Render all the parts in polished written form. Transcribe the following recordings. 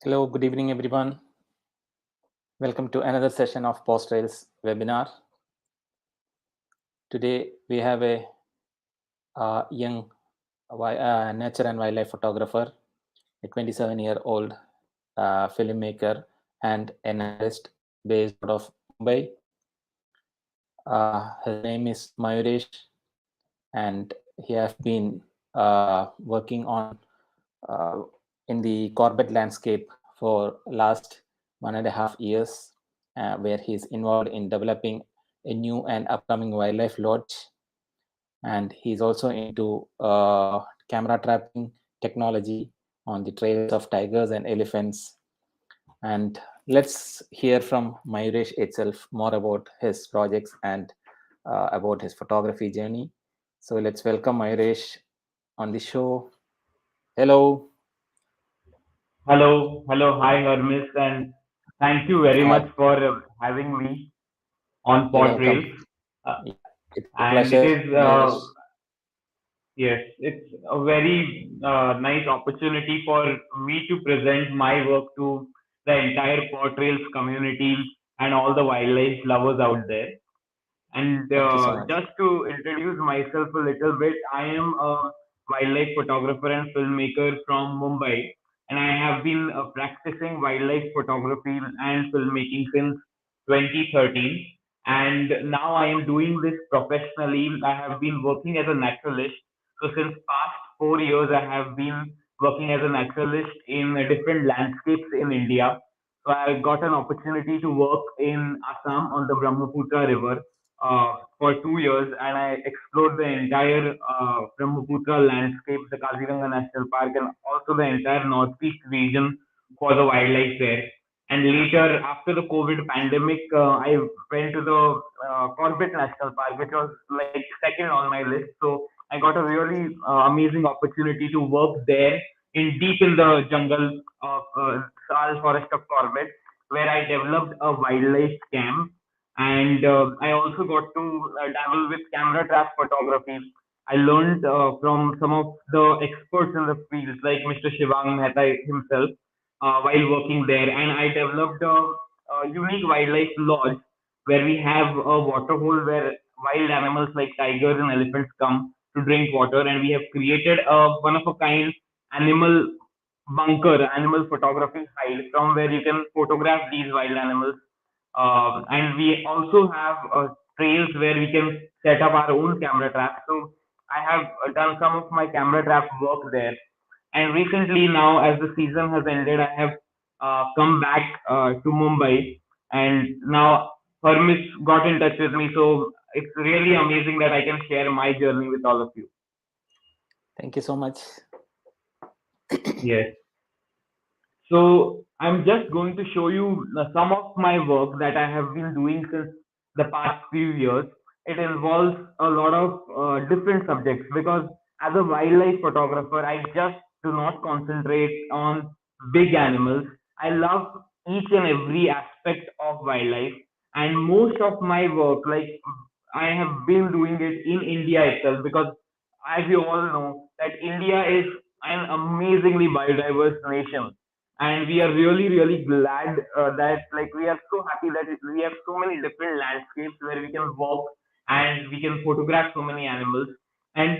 Hello, good evening, everyone. Welcome to another session of Paws webinar. Today, we have a young nature and wildlife photographer, a 27-year-old filmmaker, and an artist based out of Mumbai. His name is Mayuresh, and he has been working on in the Corbett landscape for last 1.5 years, where he's involved in developing a new and upcoming wildlife lodge. And he's also into camera trapping technology on the trails of tigers and elephants. And let's hear from Mayuresh itself more about his projects and about his photography journey. So let's welcome Mayuresh on the show. Hello. Hi Hermes, and thank you very Hi. much for having me on You're welcome. Portrails. Uh, Yeah, it's a and it pleasure, is, Mayuresh. yes, it's a very nice opportunity for me to present my work to the entire Portrails community and all the wildlife lovers out there. And Thank you so much. just to introduce myself a little bit, I am a wildlife photographer and filmmaker from Mumbai, and I have been practicing wildlife photography and filmmaking since 2013. And now I am doing this professionally. I have been working as a naturalist. So since past 4 years, I have been working as a naturalist in different landscapes in India. So I got an opportunity to work in Assam on the Brahmaputra River for 2 years, and I explored the entire Brahmaputra landscape, the Kaziranga National Park, and also the entire northeast region for the wildlife there. And later, after the COVID pandemic, I went to the Corbett National Park, which was like second on my list. So I got a really amazing opportunity to work there in deep in the jungle of Sal Forest of Corbett, where I developed a wildlife cam, and I also got to dabble with camera trap photography. I learned from some of the experts in the field, like Mr. Shivang Mehta himself, while working there, and I developed a unique wildlife lodge where we have a water hole where wild animals like tigers and elephants come to drink water, and we have created a one of a kind animal bunker, animal photography site from where you can photograph these wild animals, and we also have trails where we can set up our own camera traps. So I have done some of my camera trap work there. And recently, now as the season has ended, I have come back to Mumbai, and now Hermes got in touch with me. So it's really amazing that I can share my journey with all of you. Thank you so much. Yes. So I'm just going to show you some of my work that I have been doing since the past few years. It involves a lot of different subjects because as a wildlife photographer, I just do not concentrate on big animals. I love each and every aspect of wildlife, and most of my work, like I have been doing it in India itself because, as you all know, that India is an amazingly biodiverse nation, and we are really glad that like we are so happy that we have so many different landscapes where we can walk and we can photograph so many animals. And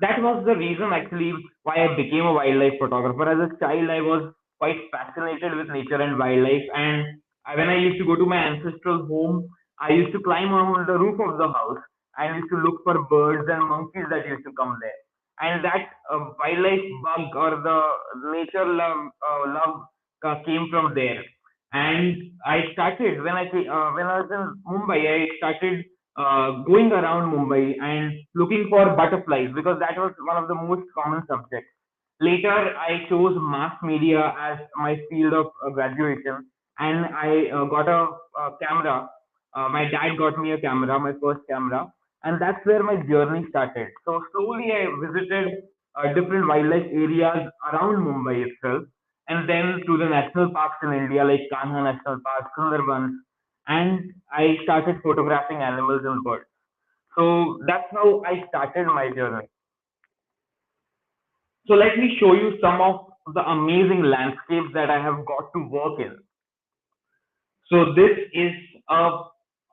that was the reason actually why I became a wildlife photographer. As a child, I was quite fascinated with nature and wildlife, and when I used to go to my ancestral home, I used to climb on the roof of the house and used to look for birds and monkeys that used to come there. And that wildlife bug or the nature love came from there. And I started when I was in Mumbai. I started going around Mumbai and looking for butterflies because that was one of the most common subjects. Later, I chose mass media as my field of graduation, and I got a camera. My dad got me a camera, my first camera, and that's where my journey started. So slowly, I visited different wildlife areas around Mumbai itself, and then to the national parks in India like Kanha National Park, Sundarbans, and I started photographing animals and birds. So that's how I started my journey. So let me show you some of the amazing landscapes that I have got to work in. So this is a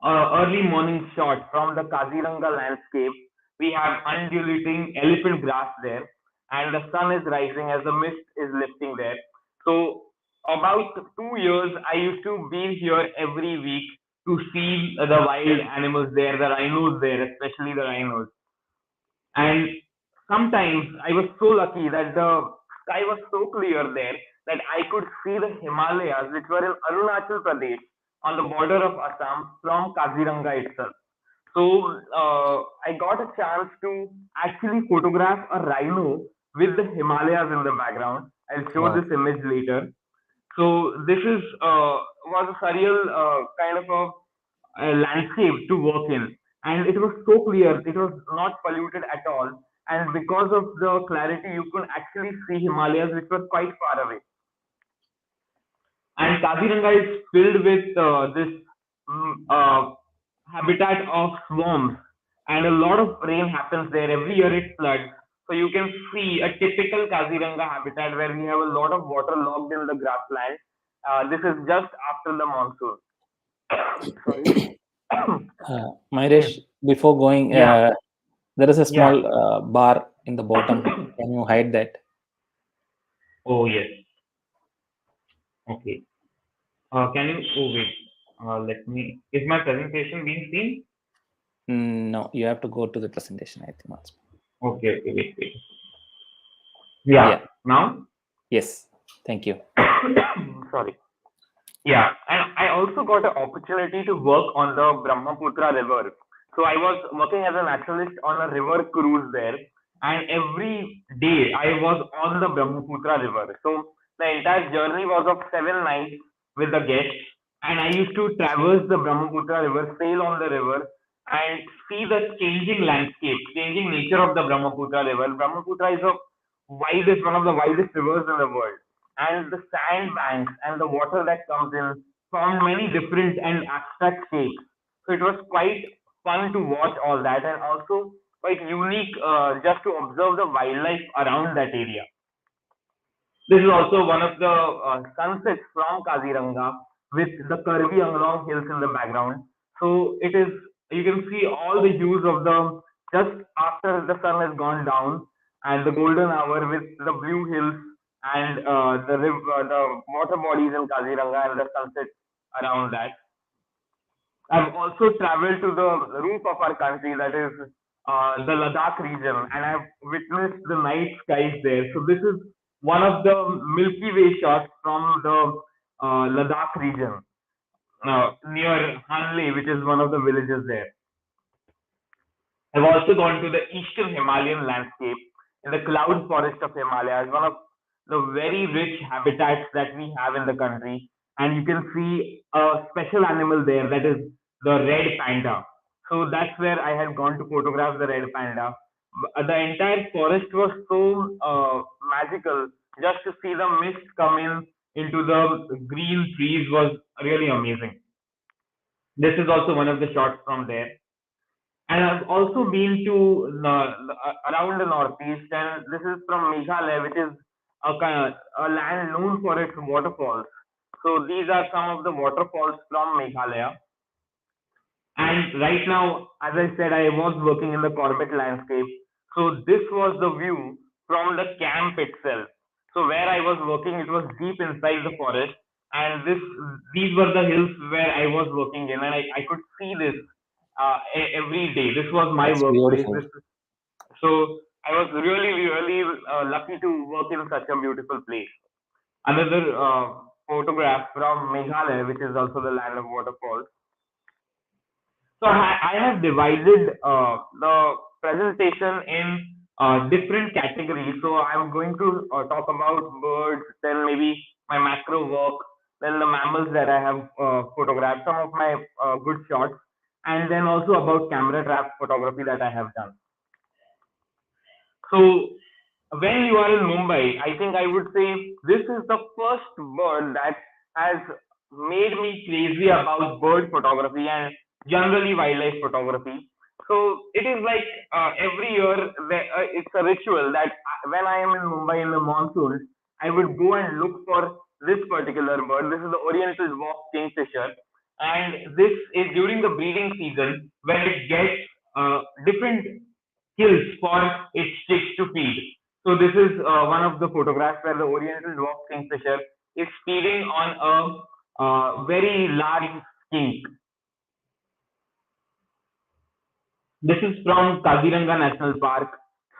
early morning shot from the Kaziranga landscape. We have undulating elephant grass there, and the sun is rising as the mist is lifting there. So about 2 years, I used to be here every week to see the wild animals there, the rhinos there, especially the rhinos. And sometimes I was so lucky that the sky was so clear there that I could see the Himalayas, which were in Arunachal Pradesh on the border of Assam from Kaziranga itself. So I got a chance to actually photograph a rhino with the Himalayas in the background. I'll show Wow. this image later. So this is was a surreal kind of a landscape to work in, and it was so clear. It was not polluted at all, and because of the clarity, you could actually see Himalayas, which were quite far away. And Kaziranga is filled with this mm, uh, habitat of swamps, and a lot of rain happens there. Every year it floods. So you can see a typical Kaziranga habitat where we have a lot of water logged in the grassland. This is just after the monsoon. Sorry. Mayuresh, before going, Yeah, there is a small yeah. bar in the bottom. Can you hide that? Oh yes. Okay. Can you? Oh wait. Let me. Is my presentation being seen? No, you have to go to the presentation, I think. Once. Okay. Okay. Wait. Wait. Yeah. Yeah. Now. Yes. Thank you. Sorry. Yeah, and I also got an opportunity to work on the Brahmaputra River. So I was working as a naturalist on a river cruise there, and every day I was on the Brahmaputra River. So the entire journey was of 7 nights with the guests, and I used to traverse the Brahmaputra River, sail on the river, and see the changing landscape, changing nature of the Brahmaputra River. Brahmaputra is one of the widest rivers in the world, and the sandbanks and the water that comes in found many different and abstract shapes. So it was quite fun to watch all that, and also quite unique just to observe the wildlife around that area. This is also one of the sunsets from Kaziranga with the Karbi Anglong hills in the background. So it is, you can see all the hues of the just after the sun has gone down, and the golden hour with the blue hills and the water bodies in Kaziranga and the sunset around that. I've also traveled to the roof of our country, that is the Ladakh region, and I've witnessed the night skies there. So this is one of the Milky Way shots from the Ladakh region near Hanle, which is one of the villages there. I've also gone to the eastern Himalayan landscape in the cloud forest of Himalayas, one of the very rich habitats that we have in the country. And you can see a special animal there, that is the red panda. So that's where I had gone to photograph the red panda. The entire forest was so magical. Just to see the mist come in into the green trees was really amazing. This is also one of the shots from there. And I've also been to around the northeast, and this is from Meghalaya, which is a land known for its waterfalls. So these are some of the waterfalls from Meghalaya. And right now, as I said, I was working in the Corbett landscape. So this was the view from the camp itself. So where I was working, it was deep inside the forest, and these were the hills where I was working in, and I could see this every day. This was my That's workplace. beautiful. So I was really lucky to work in such a beautiful place. Another photograph from Meghalaya, which is also the land of waterfalls. So I have divided the presentation in different categories. So I'm going to talk about birds, then maybe my macro work, then the mammals that I have photographed, some of my good shots, and then also about camera trap photography that I have done. So when you are in Mumbai, I think I would say this is the first bird that has made me crazy about bird photography and generally wildlife photography. So it is like every year it's a ritual that when I am in Mumbai in the monsoon, I would go and look for this particular bird. This is the Oriental Dwarf Kingfisher, and this is during the breeding season when it gets different kills for its chicks to feed. So this is one of the photographs where the Oriental Dwarf Kingfisher is feeding on a very large skink. This is from Kaziranga National Park,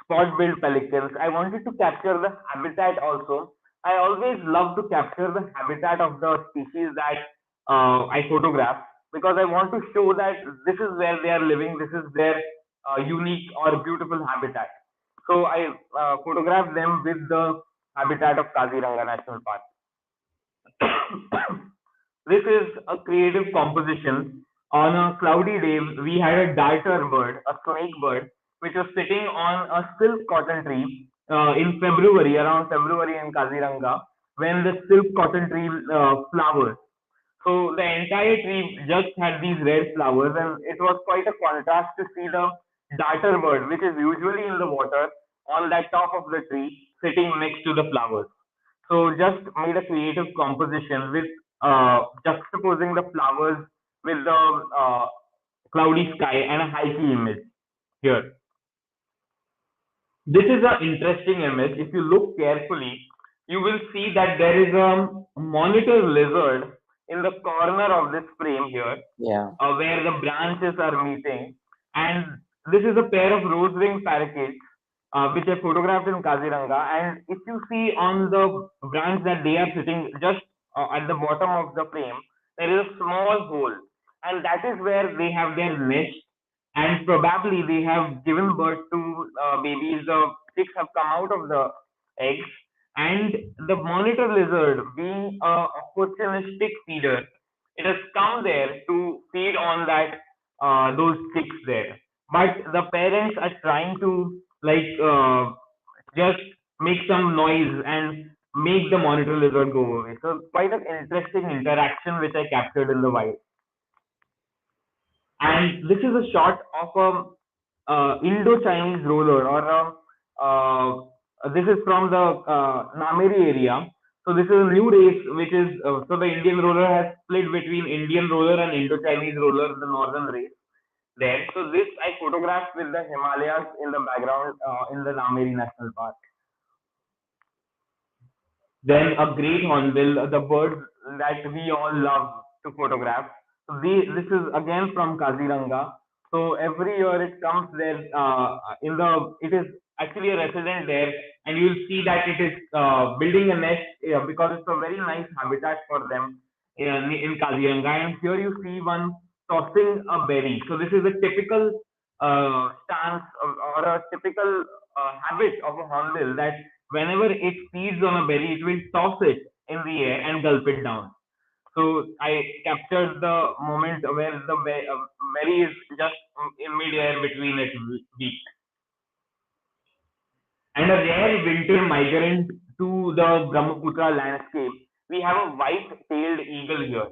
spot-billed pelicans. I wanted to capture the habitat also. I always love to capture the habitat of the species that I photograph because I want to show that this is where they are living, this is their unique or beautiful habitat. So I photographed them with the habitat of Kaziranga National Park. This is a creative composition. On a cloudy day, we had a darter bird, a snake bird, which was sitting on a silk cotton tree in February, around February in Kaziranga, when the silk cotton tree flowers. So the entire tree just had these red flowers, and it was quite a contrast to see the darter bird, which is usually in the water, on that top of the tree, sitting next to the flowers. So just made a creative composition with juxtaposing the flowers with the cloudy sky and a high key image here. This is an interesting image. If you look carefully, you will see that there is a monitor lizard in the corner of this frame here, Yeah. where the branches are meeting. And this is a pair of rose-winged parakeets, which I photographed in Kaziranga. And if you see on the branch that they are sitting just at the bottom of the frame, there is a small hole, and that is where they have their nest. And probably they have given birth to babies. The chicks have come out of the eggs, and the monitor lizard, being a opportunistic feeder, it has come there to feed on that those chicks there. But the parents are trying to just make some noise and make the monitor lizard go away. So quite an interesting interaction which I captured in the wild. And this is a shot of a Indo-Chinese roller, or this is from the Nameri area. So this is a new race, which is so the Indian roller has split between Indian roller and Indo-Chinese roller, the northern race there. So this I photographed with the Himalayas in the background in the Nameri National Park. Then a great hornbill, the bird that we all love to photograph. So this is again from Kaziranga. So every year it comes there it is actually a resident there, and you'll see that it is building a nest because it's a very nice habitat for them in Kaziranga. And here you see one tossing a berry. So this is a typical stance, or a typical habit of a hornbill, that whenever it feeds on a berry, it will toss it in the air and gulp it down. So I captured the moment where the berry is just in mid-air between its beak. And a rare winter migrant to the Brahmaputra landscape, we have a white-tailed eagle here.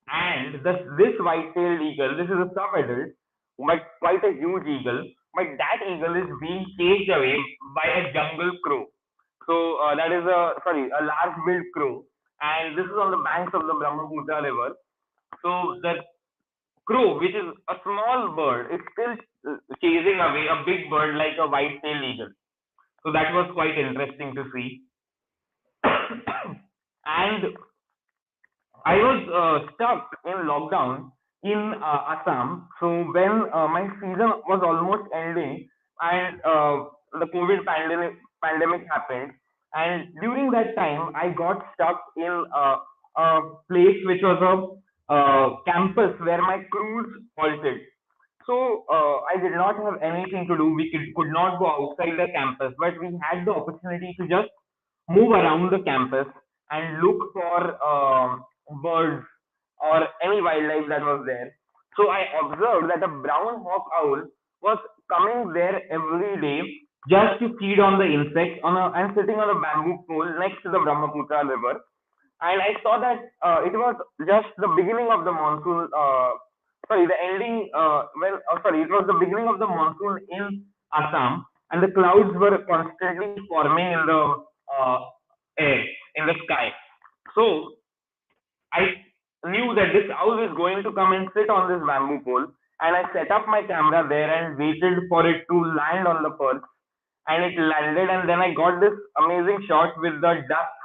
And this white-tailed eagle, this is a sub-adult, but quite a huge eagle. But that eagle is being chased away by a jungle crow. So that is a large-billed crow, and this is on the banks of the Brahmaputra River. So the crow, which is a small bird, is still chasing away a big bird like a white-tailed eagle. So that was quite interesting to see. And I was stuck in lockdown in Assam. So when my season was almost ending, and the COVID pandemic happened, and during that time I got stuck in a place which was a campus where my crews halted. So I did not have anything to do. We could not go outside the campus, but we had the opportunity to just move around the campus and look for birds or any wildlife that was there. So I observed that a brown hawk owl was coming there every day just to feed on the insects and sitting on a bamboo pole next to the Brahmaputra River. And I saw that it was just the beginning of the monsoon. Sorry, the ending. Sorry, it was the beginning of the monsoon in Assam, and the clouds were constantly forming in the air. in the sky. So I knew that this owl is going to come and sit on this bamboo pole, and I set up my camera there and waited for it to land on the perch, and it landed, and then I got this amazing shot with the dusk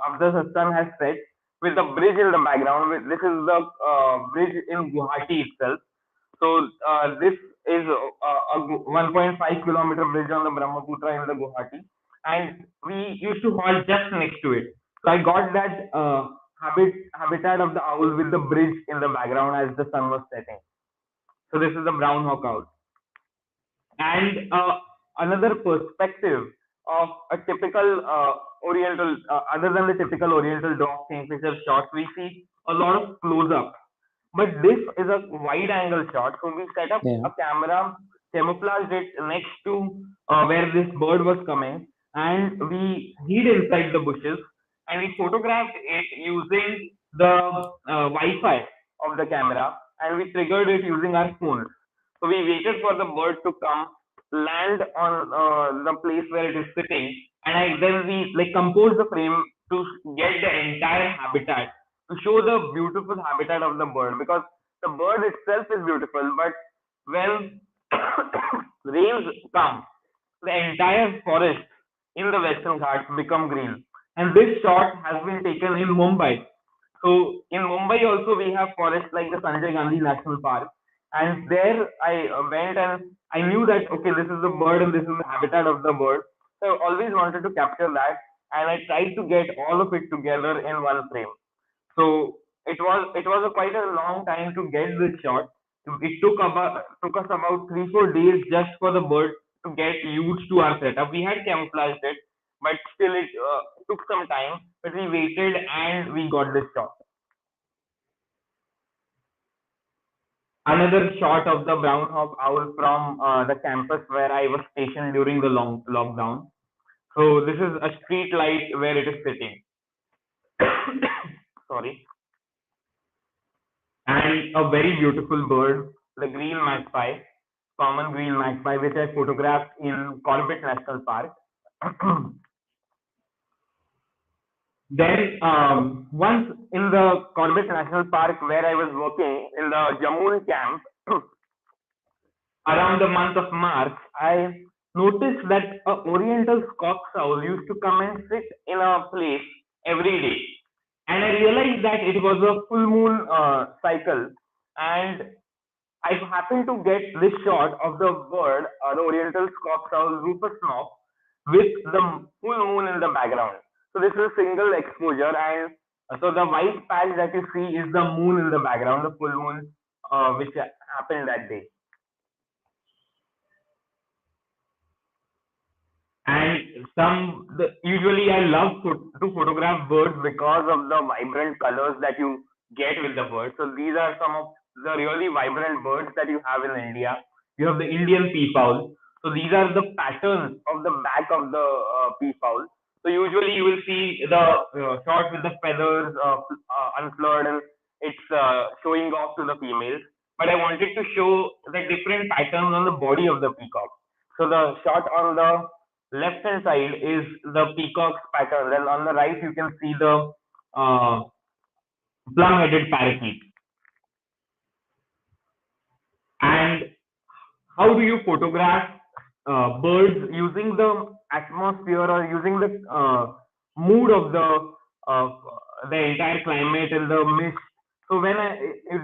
after the sun has set, with the bridge in the background. This is the bridge in Guwahati itself. So this is a 1.5 kilometer bridge on the Brahmaputra in the Guwahati, and we used to halt just next to it. So I got that habitat of the owl with the bridge in the background as the sun was setting. So this is the brown hawk owl. And another perspective of a typical oriental, other than the typical oriental dog kingfisher shots, we see a lot of close up. But this is a wide angle shot, so we set up Yeah. a camera, camouflaged it next to where this bird was coming, and we hid inside the bushes, and we photographed it using the Wi-Fi of the camera, and we triggered it using our phones. So we waited for the bird to come, land on the place where it is sitting, and then we like compose the frame to get the entire habitat, to show the beautiful habitat of the bird, because the bird itself is beautiful, but when rains come, the entire forest in the Western Ghats become green. And this shot has been taken in Mumbai. So in Mumbai also we have forests like the Sanjay Gandhi National Park, and there I went and I knew that okay, this is the bird and this is the habitat of the bird. So I always wanted to capture that, and I tried to get all of it together in one frame. So it was a quite a long time to get this shot. It took us about 3 4 days just for the bird to get used to our setup. We had camouflaged it, but still it took some time. But we waited and we got this shot. Another shot of the brown hawk owl from the campus where I was stationed during the long lockdown. So this is a street light where it is sitting. Sorry. And a very beautiful bird, the green magpie, common green magpie, which I photographed in Corbett National Park. Then once in the Corbett National Park where I was working in the Jammun camp, around the month of March, I noticed that a oriental scox owl used to come and sit in a place every day. And I realized that it was a full moon cycle, and I happened to get this shot of the bird, the oriental scox owl rufous snob, with the full moon in the background. So this is a single exposure, and so the white patch that you see is the moon in the background, the full moon which happened that day. And usually I love to photograph birds because of the vibrant colors that you get with the birds. So these are some of the really vibrant birds that you have in India. You have the Indian peafowl. So these are the patterns of the back of the peafowl. So usually you will see the shot with the feathers unfurled, and it's showing off to the females. But I wanted to show the different patterns on the body of the peacock. So the shot on the left hand side is the peacock's pattern, and on the right you can see the uh, plum headed parakeet. And how do you photograph birds using the atmosphere or using the mood of uh, the entire climate and the mist? So when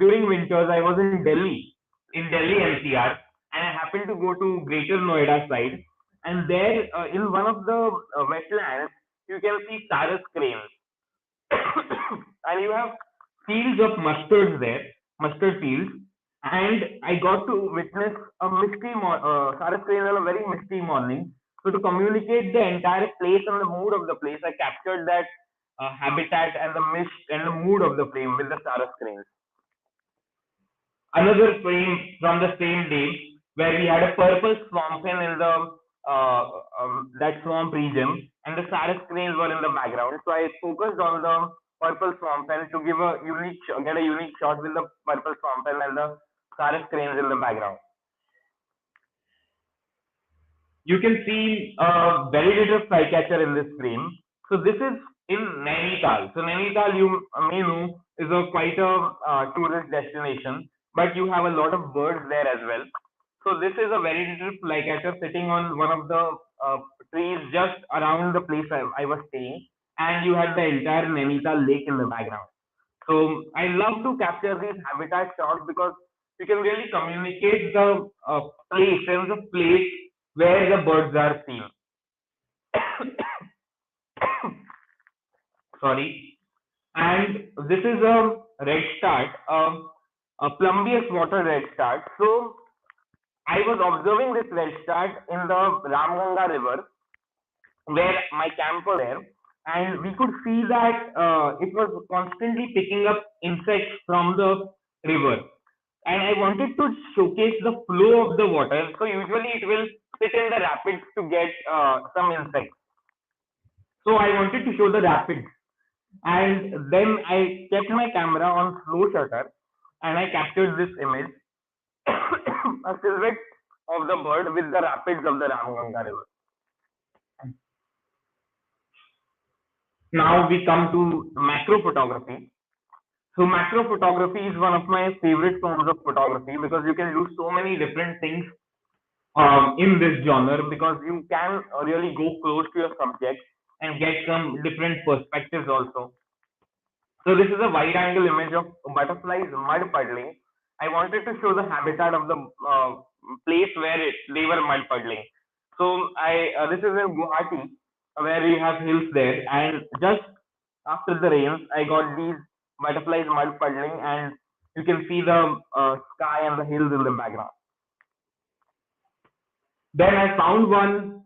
during winters I was in Delhi NCR, and I happened to go to Greater Noida side, and there in one of the wetlands you can see sarus cranes, and you have fields of mustards there, mustard fields, and I got to witness a sarus crane on a very misty morning. So to communicate the entire place and the mood of the place, I captured that habitat and the mist and the mood of the frame with the sarus cranes. Another frame from the same day where we had a purple swamp hen in the that swamp region, and the sarus cranes were in the background. So I focused on the purple swamp hen to get a unique shot with the purple swamp hen and the sarus cranes in the background. You can see a very little flycatcher in this frame. So this is in Nainital. So Nainital, you may know, is a quite a tourist destination, but you have a lot of birds there as well. So this is a very little flycatcher sitting on one of the uh, trees just around the place I was staying, and you had the entire Nainital lake in the background. So I love to capture these habitat shots because you can really communicate the place, sense of place where the birds are seen. Sorry. And this is a redstart, a plumbeous water redstart. So I was observing this redstart in the Ramganga River where my camp was there, and we could see that it was constantly picking up insects from the river. And I wanted to showcase the flow of the water. So usually it will sit in the rapids to get some insects. So I wanted to show the rapids, and then I kept my camera on slow shutter, and I captured this image, a silhouette of the bird with the rapids of the Ramganga River. Now we come to macro photography. So macro photography is one of my favorite forms of photography because you can do so many different things in this genre because you can really go close to your subject and get some different perspectives also. So this is a wide angle image of butterflies mud puddling. I wanted to show the habitat of the place where they were mud puddling. So I this is in Guwahati where we have hills there, and just after the rains, I got these butterflies mud puddling, and you can see the sky and the hills in the background. Then I found one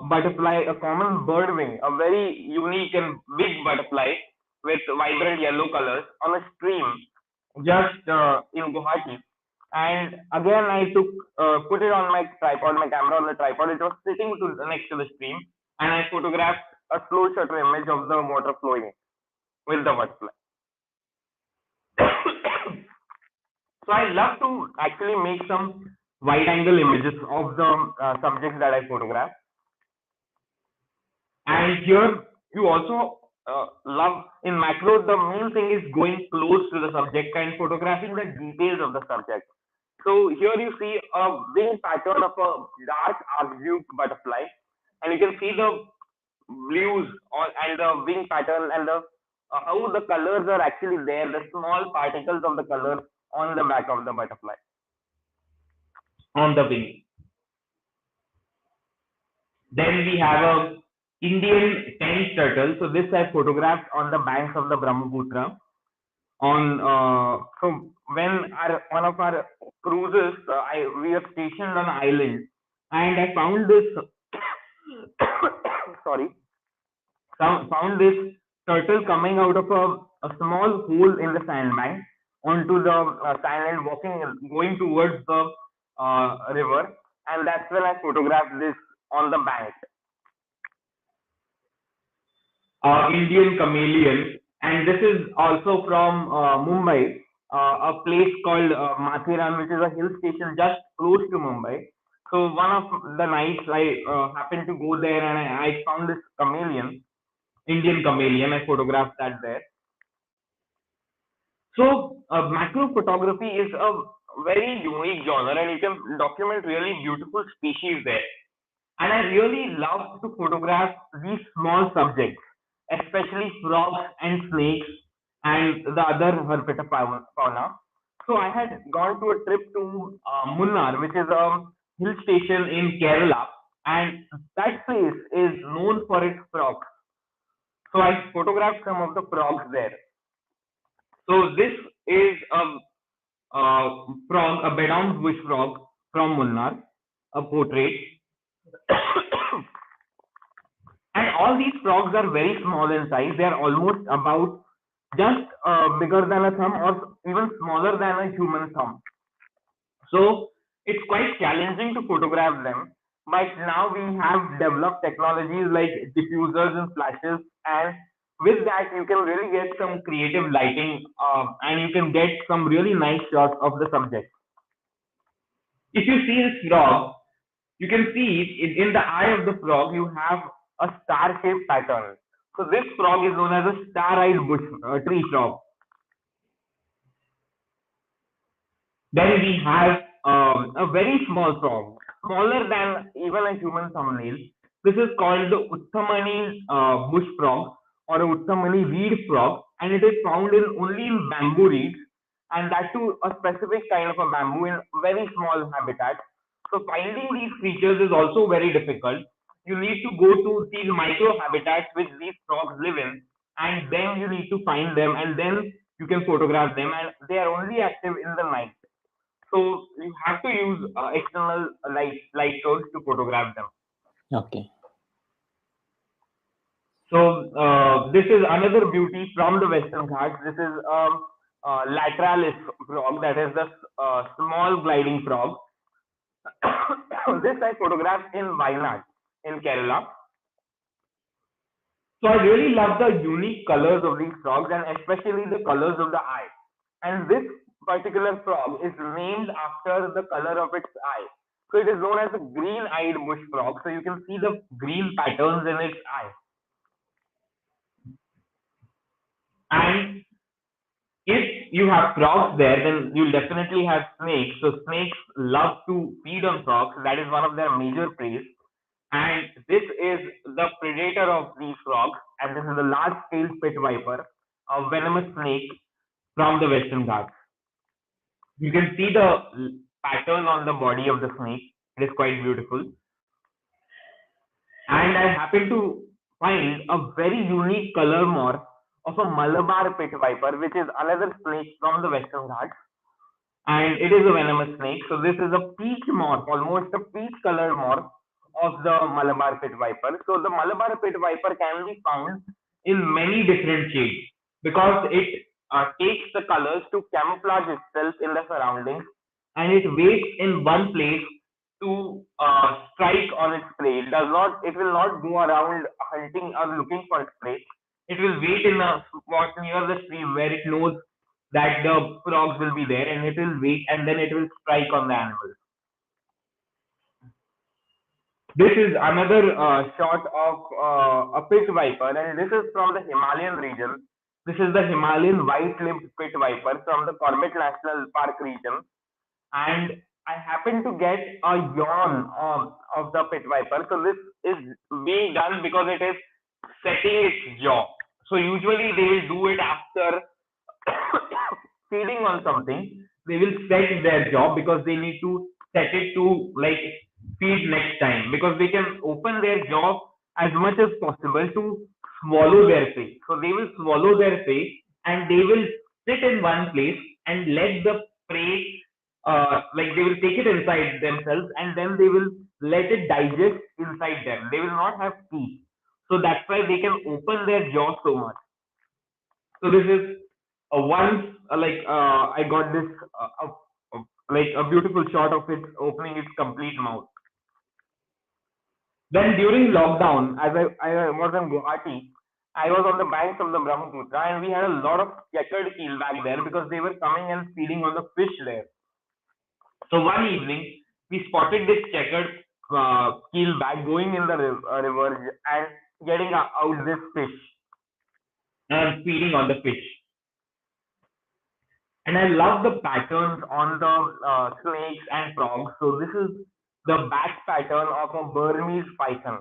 butterfly, a common birdwing, a very unique and big butterfly with vibrant yellow colors on a stream just in Guwahati. And again, I took put it on my tripod, my camera on the tripod. It was sitting next to the stream, and I photographed a slow shutter image of the water flowing with the butterfly. So I love to actually make some wide angle images of the subjects that I photograph. And here you also love in macro, the main thing is going close to the subject and photographing the details of the subject. So here you see a wing pattern of a dark archdeuce butterfly, and you can see the blues and the wing pattern and the how the colors are actually there, the small particles of the color on the back of the butterfly, on the wing. Then we have a Indian tent turtle. So this I photographed on the banks of the Brahmaputra. On so when one of our cruises, we are stationed on an island, and I found this. Sorry, found this turtle coming out of a small hole in the sandbank onto the sand and going towards the river, and that's when I photographed this on the bank. Indian chameleon, and this is also from Mumbai, a place called Mathiran, which is a hill station just close to Mumbai. So one of the nights I happened to go there, and I found this chameleon, Indian chameleon. I photographed that there. So macro photography is a very unique genre, and you can document really beautiful species there. And I really love to photograph these small subjects, especially frogs and snakes and the other herpeta fauna. So I had gone to a trip to Munnar, which is a hill station in Kerala, and that place is known for its frogs. So I photographed some of the frogs there. So this is frog, a beddown bush frog from Munnar, a portrait. And all these frogs are very small in size. They are almost about just bigger than a thumb or even smaller than a human thumb. So it's quite challenging to photograph them. But now we have developed technologies like diffusers and flashes, and with that you can really get some creative lighting, and you can get some really nice shots of the subject. If you see this frog, you can see in the eye of the frog you have a star shaped pattern. So this frog is known as a star-eyed bush tree frog. Then we have a very small frog, smaller than even a human thumbnail. This is called the Uttamani bush frog or a Uttamani reed frog, and it is found in only in bamboo reeds, and that too a specific kind of a bamboo in very small habitat. So finding these creatures is also very difficult. You need to go to these micro habitats which these frogs live in, and then you need to find them, and then you can photograph them, and they are only active in the night. So you have to use external light source to photograph them. Okay. So this is another beauty from the Western Ghats. This is Naturalist frog, that is the small gliding frog. This I photographed in Wayanad in Kerala. So I really love the unique colors of these frogs and especially the colors of the eye. And this particular frog is named after the color of its eye. So it is known as a green-eyed bush frog. So you can see the green patterns in its eye. And if you have frogs there, then you'll definitely have snakes. So snakes love to feed on frogs. That is one of their major preys. And this is the predator of these frogs. And this is the large-scale pit viper, a venomous snake from the Western Ghats. You can see the pattern on the body of the snake. It is quite beautiful. And I happen to find a very unique color morph of a Malabar pit viper, which is another snake from the Western Ghats. And it is a venomous snake. So this is a peach morph, almost a peach color morph of the Malabar pit viper. So the Malabar pit viper can be found in many different shades because it takes the colors to camouflage itself in the surroundings, and it waits in one place to strike on its prey. It does not. It will not go around hunting or looking for its prey. It will wait in a spot near the stream where it knows that the frogs will be there, and it will wait, and then it will strike on the animal. This is another shot of a pit viper, and this is from the Himalayan region. This is the Himalayan white-lipped pit viper from the Corbett National Park region, and I happen to get a yawn of the pit viper. So this is being done because it is setting its jaw. So usually they will do it after feeding on something. They will set their jaw because they need to set it to like feed next time, because they can open their jaw as much as possible to swallow their prey. So they will swallow their prey and they will sit in one place and let the prey, like they will take it inside themselves and then they will let it digest inside them. They will not have teeth. So that's why they can open their jaw so much. So this is once I got this like a beautiful shot of it opening its complete mouth. Then during lockdown, as I was in Guwahati, I was on the banks of the Brahmaputra, and we had a lot of checkered keelback there because they were coming and feeding on the fish there. So one evening, we spotted this checkered keelback going in the river and getting out this fish and feeding on the fish. And I love the patterns on the snakes and frogs. So this is the back pattern of a Burmese python.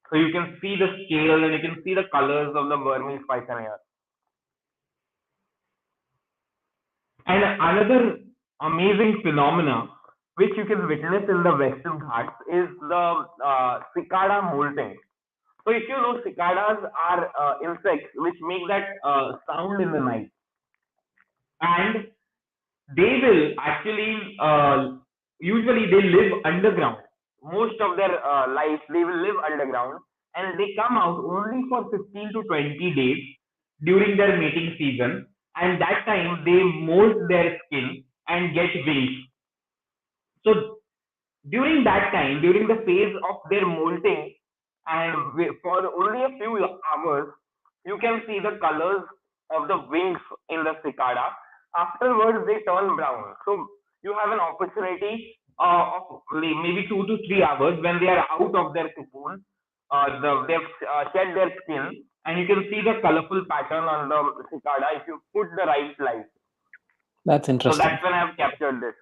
So you can see the scale and you can see the colors of the Burmese python here. And another amazing phenomena which you can witness in the Western Ghats is the cicada molting. So if you know, cicadas are insects which make that sound in the night. And they will actually, usually they live underground. Most of their life, they will live underground, and they come out only for 15 to 20 days during their mating season. And that time they molt their skin and get wings. So during that time, during the phase of their molting, and for only a few hours, you can see the colors of the wings in the cicada. Afterwards, they turn brown. So you have an opportunity of maybe 2 to 3 hours when they are out of their cocoon they've shed their skin, and you can see the colorful pattern on the cicada if you put the right light. That's So interesting. that's when I've captured this.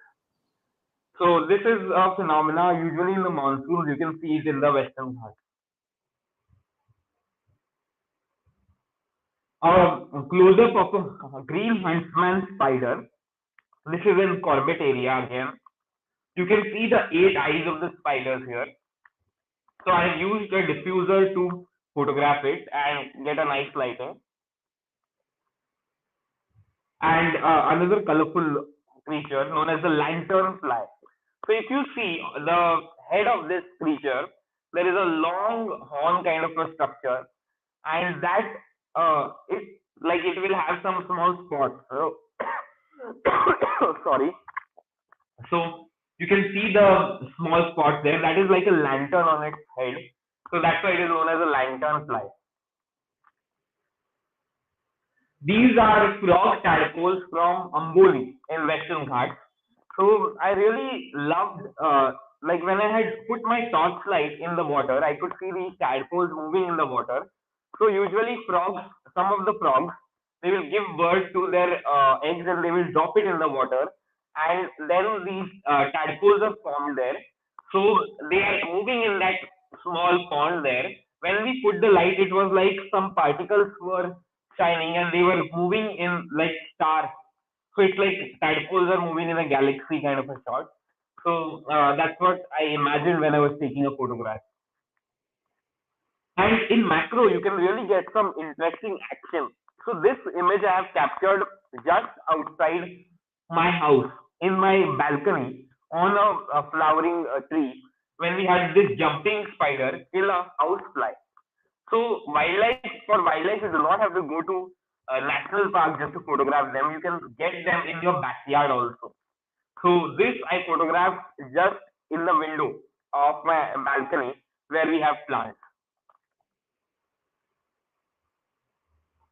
So this is a phenomena usually in the monsoons. You can see it in the Western Ghats. A close-up of a green huntsman spider. This is in Corbett area again. You can see the 8 eyes of the spiders here. So I have used a diffuser to photograph it and get a nice lighting. And another colorful creature known as the lanternfly. So if you see the head of this creature, there is a long horn kind of a structure, and that it like it will have some small spots. So, sorry. So you can see the small spot there. That is like a lantern on its head. So that's why it is known as a lanternfly. These are frog tadpoles from Amboli in Western Ghats. So I really loved, like when I had put my torchlight in the water, I could see these tadpoles moving in the water. So usually frogs, some of the frogs, they will give birth to their eggs and they will drop it in the water, and then these tadpoles are formed there. So they are moving in that small pond there. When we put the light, it was like some particles were shining and they were moving in like stars. So it's like tadpoles are moving in a galaxy kind of a shot. So that's what I imagined when I was taking a photograph. And in macro, you can really get some interesting action. So this image I have captured just outside my house in my balcony on a flowering tree when we had this jumping spider kill a housefly. So wildlife, you do not have to go to a national park just to photograph them. You can get them in your backyard also. So this I photographed just in the window of my balcony where we have plants.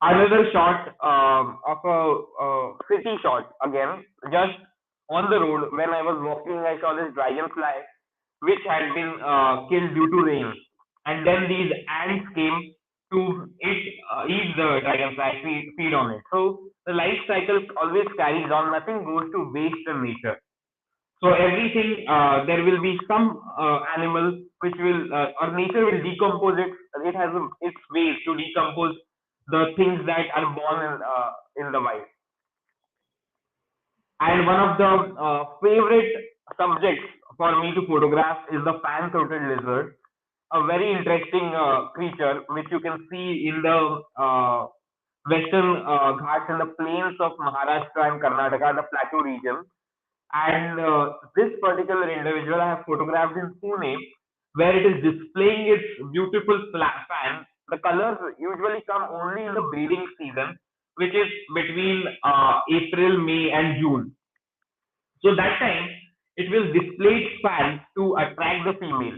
Another shot of a city shot again, just on the road when I was walking, I saw this dragonfly which had been killed due to rain, and then these ants came to eat the dragonfly, feed on it. So the life cycle always carries on. Nothing goes to waste in nature. So everything, there will be some animal which will, or nature will decompose it. It has its ways to decompose the things that are born in the wild. And one of the favorite subjects for me to photograph is the fan-throated lizard, a very interesting creature which you can see in the western Ghats and the plains of Maharashtra and Karnataka, the plateau region. And this particular individual I have photographed in Pune, where it is displaying its beautiful fan. The colors usually come only in the breeding season, which is between April, May, and June. So that time it will display its fan to attract the female,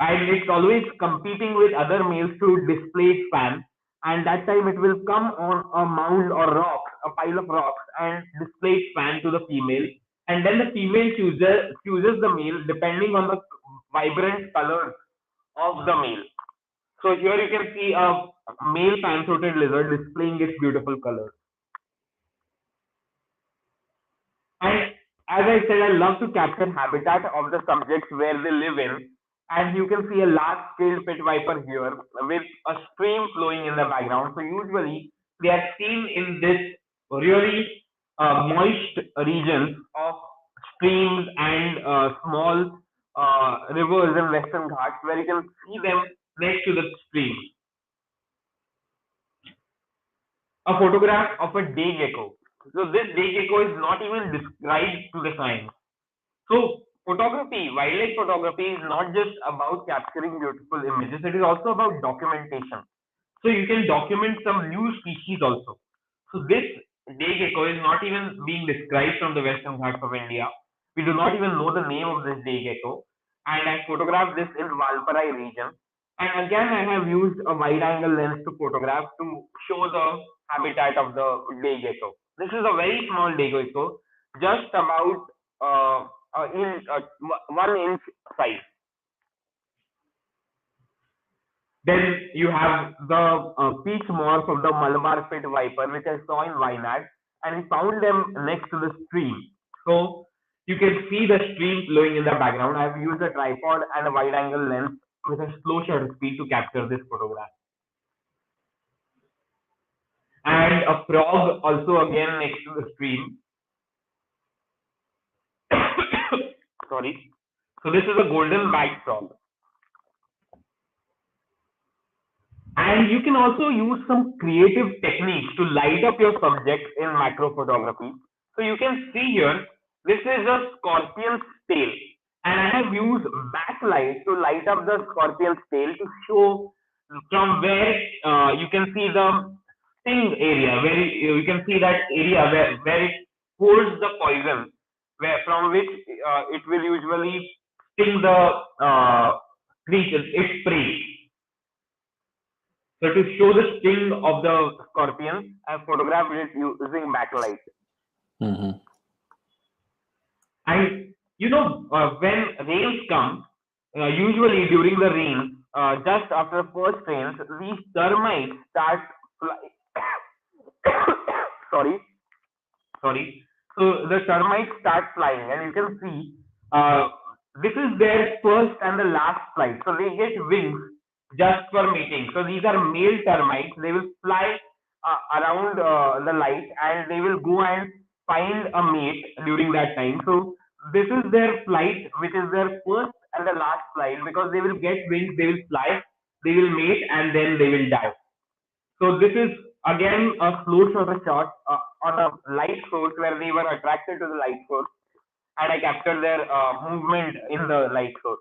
and it's always competing with other males to display its fan. And that time it will come on a mound or rock, a pile of rocks, and display its fan to the female. And then the female chooses the male depending on the vibrant colors of the male. So here you can see a male fan-throated lizard displaying its beautiful colors. And as I said, I love to capture habitat of the subjects where they live in. And you can see a large-scale pit viper here with a stream flowing in the background. So usually they are seen in this really moist regions of streams and small rivers in Western Ghats where you can see them next to the stream. A photograph of a day gecko. So this day gecko is not even described to the science. So photography, wildlife photography is not just about capturing beautiful images, it is also about documentation. So you can document some new species also. So this day gecko is not even being described from the Western Ghats of India. We do not even know the name of this day gecko. And I photographed this in Valparai region. And again, I have used a wide angle lens to photograph to show the habitat of the day gecko. This is a very small day gecko, just about 1 inch size. Then you have the peach moths of the Malabar pit viper, which I saw in Wayanad, and we found them next to the stream. So you can see the stream flowing in the background. I've used a tripod and a wide angle lens with a slow shutter speed to capture this photograph. And a frog also again next to the stream. Sorry. So this is a golden backed frog. And you can also use some creative techniques to light up your subject in macro photography. So you can see here, this is a scorpion's tail. And I have used backlight to light up the scorpion's tail to show from where you can see the sting area, where you can see that area where it holds the poison, where from which it will usually sting the creature, its prey. So to show the sting of the scorpion, I photographed it using backlight. Mm-hmm. And when rains come, usually during the rain, just after the first rains, these termites start sorry, sorry. So the termites start flying, and you can see this is their first and the last flight. So they get wings just for mating. So these are male termites. They will fly around the light, and they will go and find a mate during that time. So this is their flight, which is their first and the last flight, because they will get wings, they will fly, they will mate, and then they will die. So this is again a slow shutter shot on a light source where they were attracted to the light source, and I captured their movement in the light source.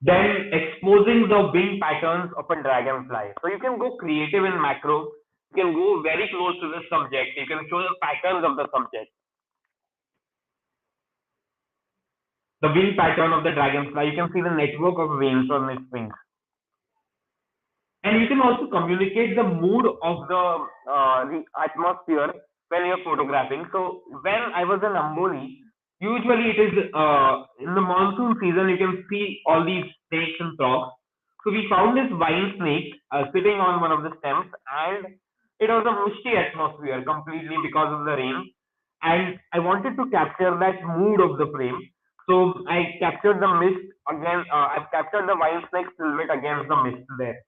Then exposing the wing patterns of a dragonfly. So you can go creative in macro. You can go very close to the subject. You can show the patterns of the subject. The wing pattern of the dragonfly. You can see the network of wings on its wings. And you can also communicate the mood of the atmosphere when you're photographing. So when I was in Amboli, usually it is in the monsoon season, you can see all these snakes and frogs. So we found this vine snake sitting on one of the stems, and it was a misty atmosphere completely because of the rain. And I wanted to capture that mood of the frame. So I captured the mist again. I captured the vine snake silhouette against the mist there.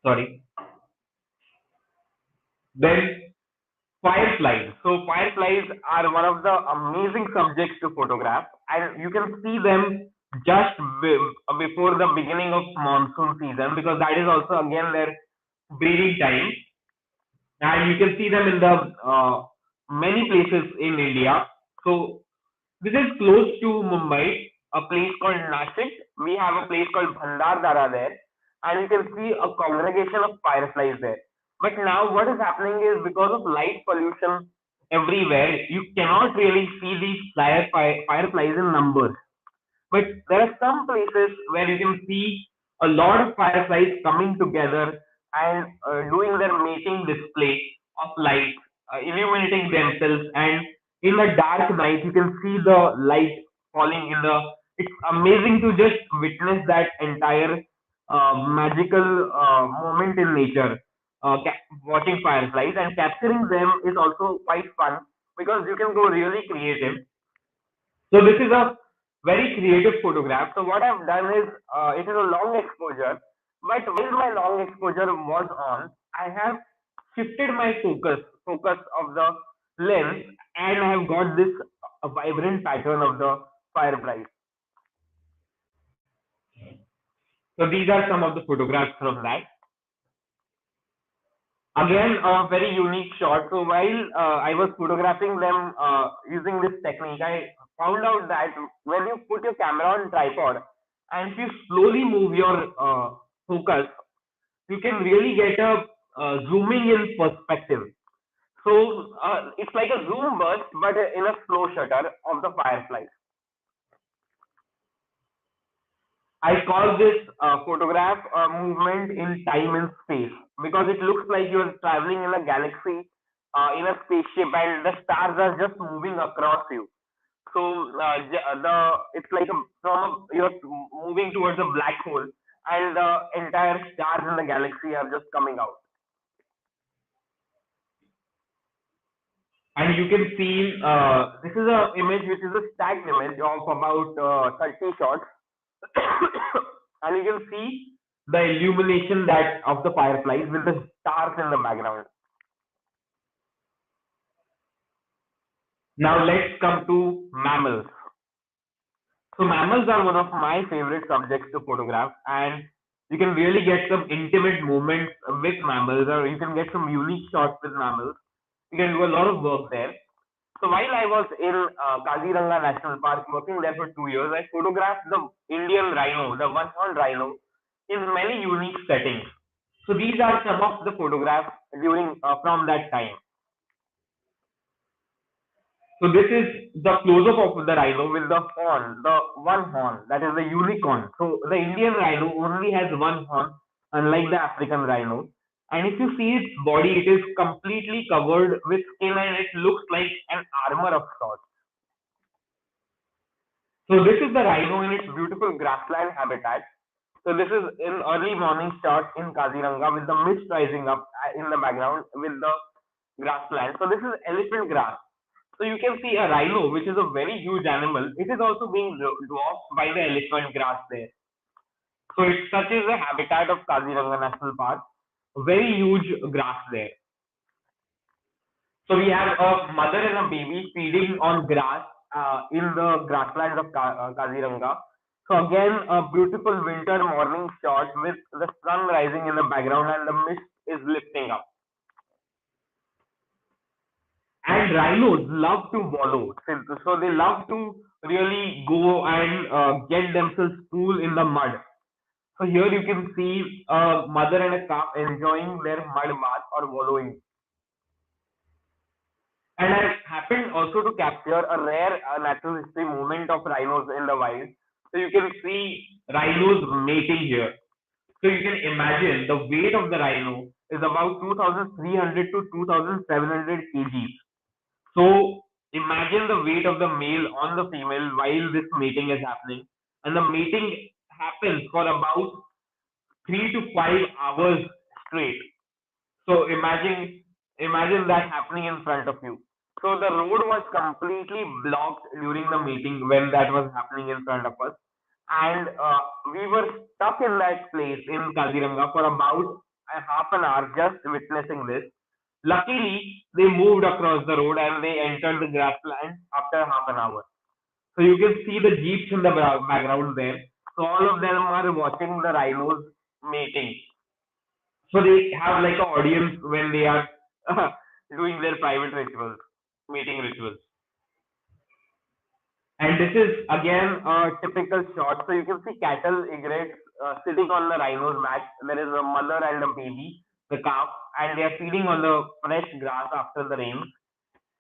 Sorry. Then fireflies. So fireflies are one of the amazing subjects to photograph, and you can see them just before the beginning of monsoon season, because that is also again their breeding time, and you can see them in the many places in India. So this is close to Mumbai, a place called Nashik. We have a place called Bhandardara there, and you can see a congregation of fireflies there. But now, what is happening is because of light pollution everywhere, you cannot really see these fireflies in numbers. But there are some places where you can see a lot of fireflies coming together and doing their mating display of light, illuminating themselves. And in the dark night, you can see the light falling in the. It's amazing to just witness that entire magical moment in nature. Watching fireflies and capturing them is also quite fun because you can go really creative. So this is a very creative photograph. So what I've done is it is a long exposure, but while my long exposure was on, I have shifted my focus of the lens, and I have got this vibrant pattern of the fireflies. So these are some of the photographs from that. Again, a very unique shot. So while I was photographing them using this technique, I found out that when you put your camera on tripod and if you slowly move your focus, you can really get a zooming in perspective. So it's like a zoom burst, but in a slow shutter of the fireflies. I call this photograph movement in time and space because it looks like you're traveling in a galaxy in a spaceship and the stars are just moving across you. So it's like you're moving towards a black hole, and the entire stars in the galaxy are just coming out. And you can see this is a image which is a stacked image of about 30 shots, and you can see the illumination that of the fireflies with the stars in the background. Now let's come to mammals. So mammals are one of my favorite subjects to photograph, and you can really get some intimate moments with mammals, or you can get some unique shots with mammals. You can do a lot of work there. So while I was in Kaziranga National Park working there for 2 years, I photographed the Indian rhino, the one-horned rhino, in many unique settings. So these are some of the photographs during from that time. So this is the close-up of the rhino with the horn, the one horn, that is the unicorn. So the Indian rhino only has one horn, unlike the African rhino. And if you see its body, it is completely covered with skin and it looks like an armor of sorts. So this is the rhino in its beautiful grassland habitat. So this is in early morning shot in Kaziranga with the mist rising up in the background with the grassland. So this is elephant grass. So you can see a rhino, which is a very huge animal. It is also being dwarfed by the elephant grass there. So it touches the habitat of Kaziranga National Park. Very huge grass there. So we have a mother and a baby feeding on grass in the grasslands of Kaziranga. So again, a beautiful winter morning shot with the sun rising in the background and the mist is lifting up. And rhinos love to wallow, so they love to really go and get themselves cool in the mud. So here you can see a mother and a calf enjoying their mud bath or wallowing. And I happened also to capture a rare natural history movement of rhinos in the wild. So you can see rhinos mating here. So you can imagine the weight of the rhino is about 2,300 to 2,700 kgs. So imagine the weight of the male on the female while this mating is happening. And the mating happens for about 3 to 5 hours straight. So imagine that happening in front of you. So the road was completely blocked during the meeting when that was happening in front of us, and we were stuck in that place in Kaziranga for about a half an hour just witnessing this. Luckily, they moved across the road and they entered the grassland after half an hour. So you can see the jeeps in the background there. So all of them are watching the rhinos mating. So they have like an audience when they are doing their private rituals, meeting rituals. And this is again a typical shot. So you can see cattle egrets sitting on the rhino's back. There is a mother and a baby, the calf, and they are feeding on the fresh grass after the rain.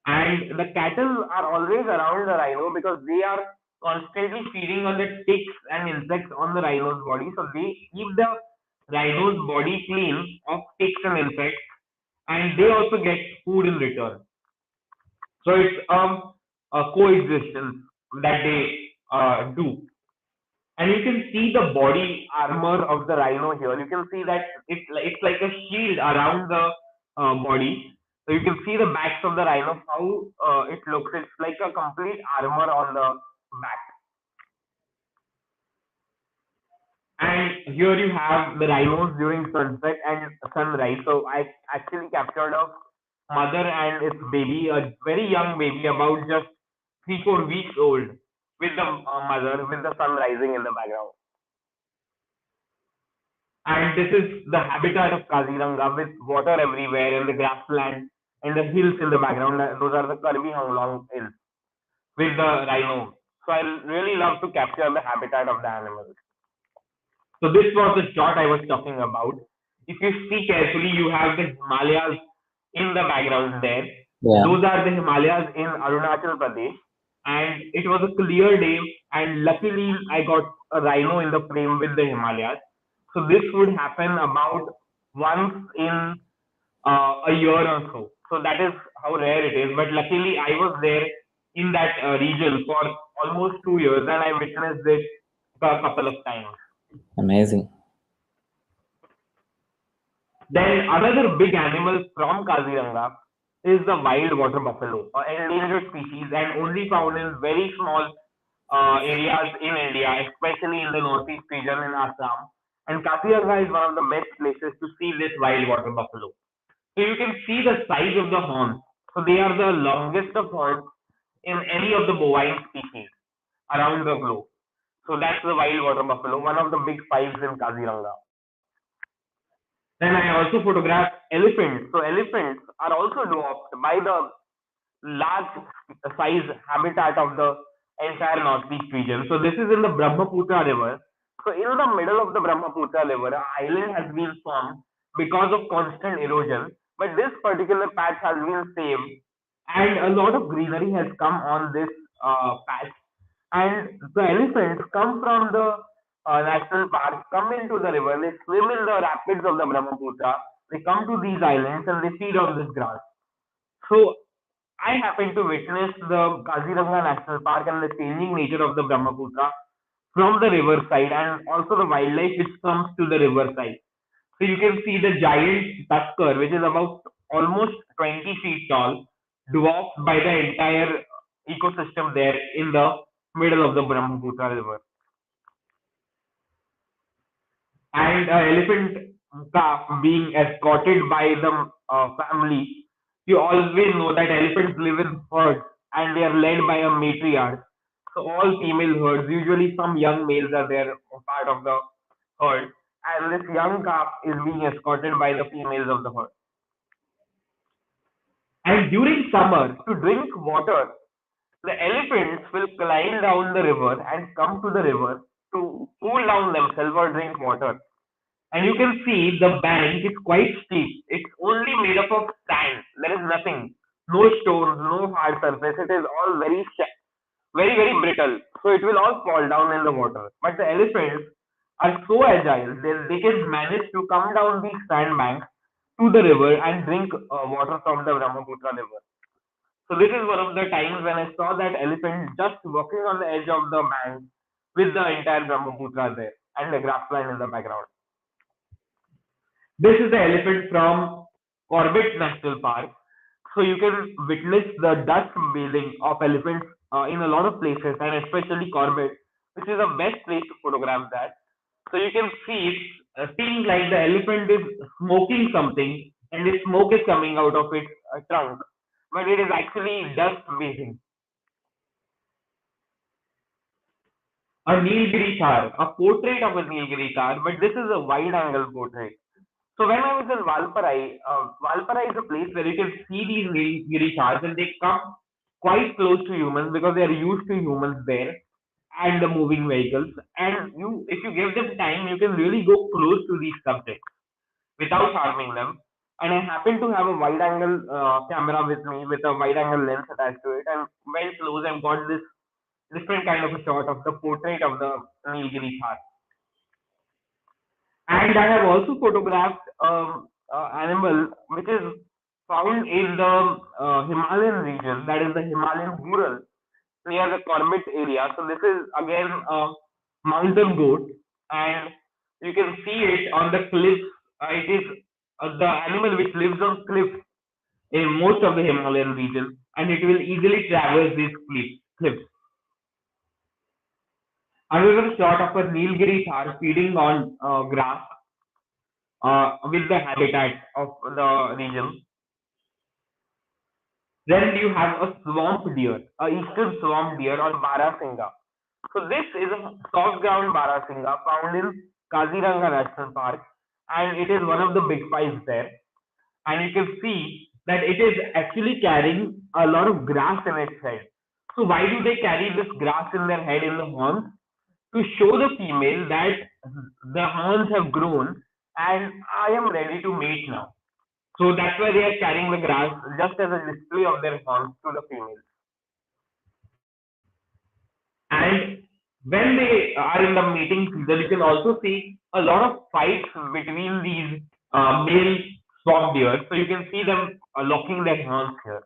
And the cattle are always around the rhino because they are constantly feeding on the ticks and insects on the rhino's body. So they keep the rhino's body clean of ticks and insects, and they also get food in return. So it's a coexistence that they do. And you can see the body armor of the rhino here. You can see that it's like a shield around the body. So you can see the backs of the rhino, how it looks. It's like a complete armor on the back. And here you have the rhinos during sunset and sunrise. So I actually captured a mother and its baby, a very young baby, about just 3 4 weeks old, with the mother, with the sun rising in the background. And this is the habitat of Kaziranga with water everywhere and the grassland and the hills in the background. Those are the Karbi Hanglong hills with the rhino. So I really love to capture the habitat of the animals. So this was the shot I was talking about. If you see carefully, you have the Himalayas in the background there. Yeah. Those are the Himalayas in Arunachal Pradesh. And it was a clear day, and luckily I got a rhino in the frame with the Himalayas. So this would happen about once in a year or so. So that is how rare it is. But luckily I was there in that region for almost 2 years, and I witnessed it a couple of times. Amazing. Then another big animal from Kaziranga is the wild water buffalo, an endangered species and only found in very small areas in India, especially in the northeast region in Assam. And Kaziranga is one of the best places to see this wild water buffalo. So you can see the size of the horns. So they are the longest of horns in any of the bovine species around the globe. So that's the wild water buffalo, one of the big fives in Kaziranga. Then I also photographed elephants. So elephants are also dwarfed by the large size habitat of the entire northeast region. So this is in the Brahmaputra River. So in the middle of the Brahmaputra River, an island has been formed because of constant erosion. But this particular patch has been saved, and a lot of greenery has come on this patch. And the elephants come from the national park, come into the river, they swim in the rapids of the Brahmaputra, they come to these islands and they feed on this grass. So I happened to witness the Kaziranga National Park and the changing nature of the Brahmaputra from the riverside and also the wildlife which comes to the riverside. So you can see the giant tusker, which is about almost 20 feet tall, dwarfed by the entire ecosystem there in the middle of the Brahmaputra River. And elephant calf being escorted by the family, you always know that elephants live in herds and they are led by a matriarch. So all female herds, usually some young males are there, part of the herd, and this young calf is being escorted by the females of the herd. And during summer, to drink water, the elephants will climb down the river and come to the river to cool down themselves or drink water. And you can see the bank is quite steep. It's only made up of sand. There is nothing, no stones, no hard surface. It is all very very brittle. So it will all fall down in the water. But the elephants are so agile that they can manage to come down these sand banks to the river and drink water from the Brahmaputra river. So this is one of the times when I saw that elephant just walking on the edge of the bank with the entire Brahmaputra there and the grassland in the background. This is the elephant from Corbett National Park. So you can witness the dust bathing of elephants in a lot of places, and especially Corbett, which is the best place to photograph that. So you can see it seems like the elephant is smoking something, and the smoke is coming out of its trunk, but it is actually dust bathing. A Nilgiri Thar, a portrait of a Nilgiri Thar, but this is a wide angle portrait. So when I was in Valparai, Valparai is a place where you can see these Nilgiri Thars and they come quite close to humans because they are used to humans there and the moving vehicles. And you, if you give them time, you can really go close to these subjects without harming them. And I happen to have a wide angle camera with me with a wide angle lens attached to it and went close and got this different kind of a shot of the portrait of the Nilgiri Thar. And I have also photographed animal which is found in the Himalayan region, that is the Himalayan rural near the Corbett area. So this is again a mountain goat, and you can see it on the cliffs. It is the animal which lives on cliffs in most of the Himalayan region, and it will easily traverse these cliffs. Another shot of a Nilgiri Thar feeding on grass with the habitat of the region. Then you have a swamp deer, a eastern swamp deer or Barasinga. So this is a soft ground Barasinga found in Kaziranga National Park, and it is one of the big fives there. And you can see that it is actually carrying a lot of grass in its head. So why do they carry this grass in their head in the horns? To show the female that the horns have grown and I am ready to mate now. So that's why they are carrying the grass just as a display of their horns to the females. And when they are in the mating season, you can also see a lot of fights between these male swamp deer. So you can see them locking their horns here.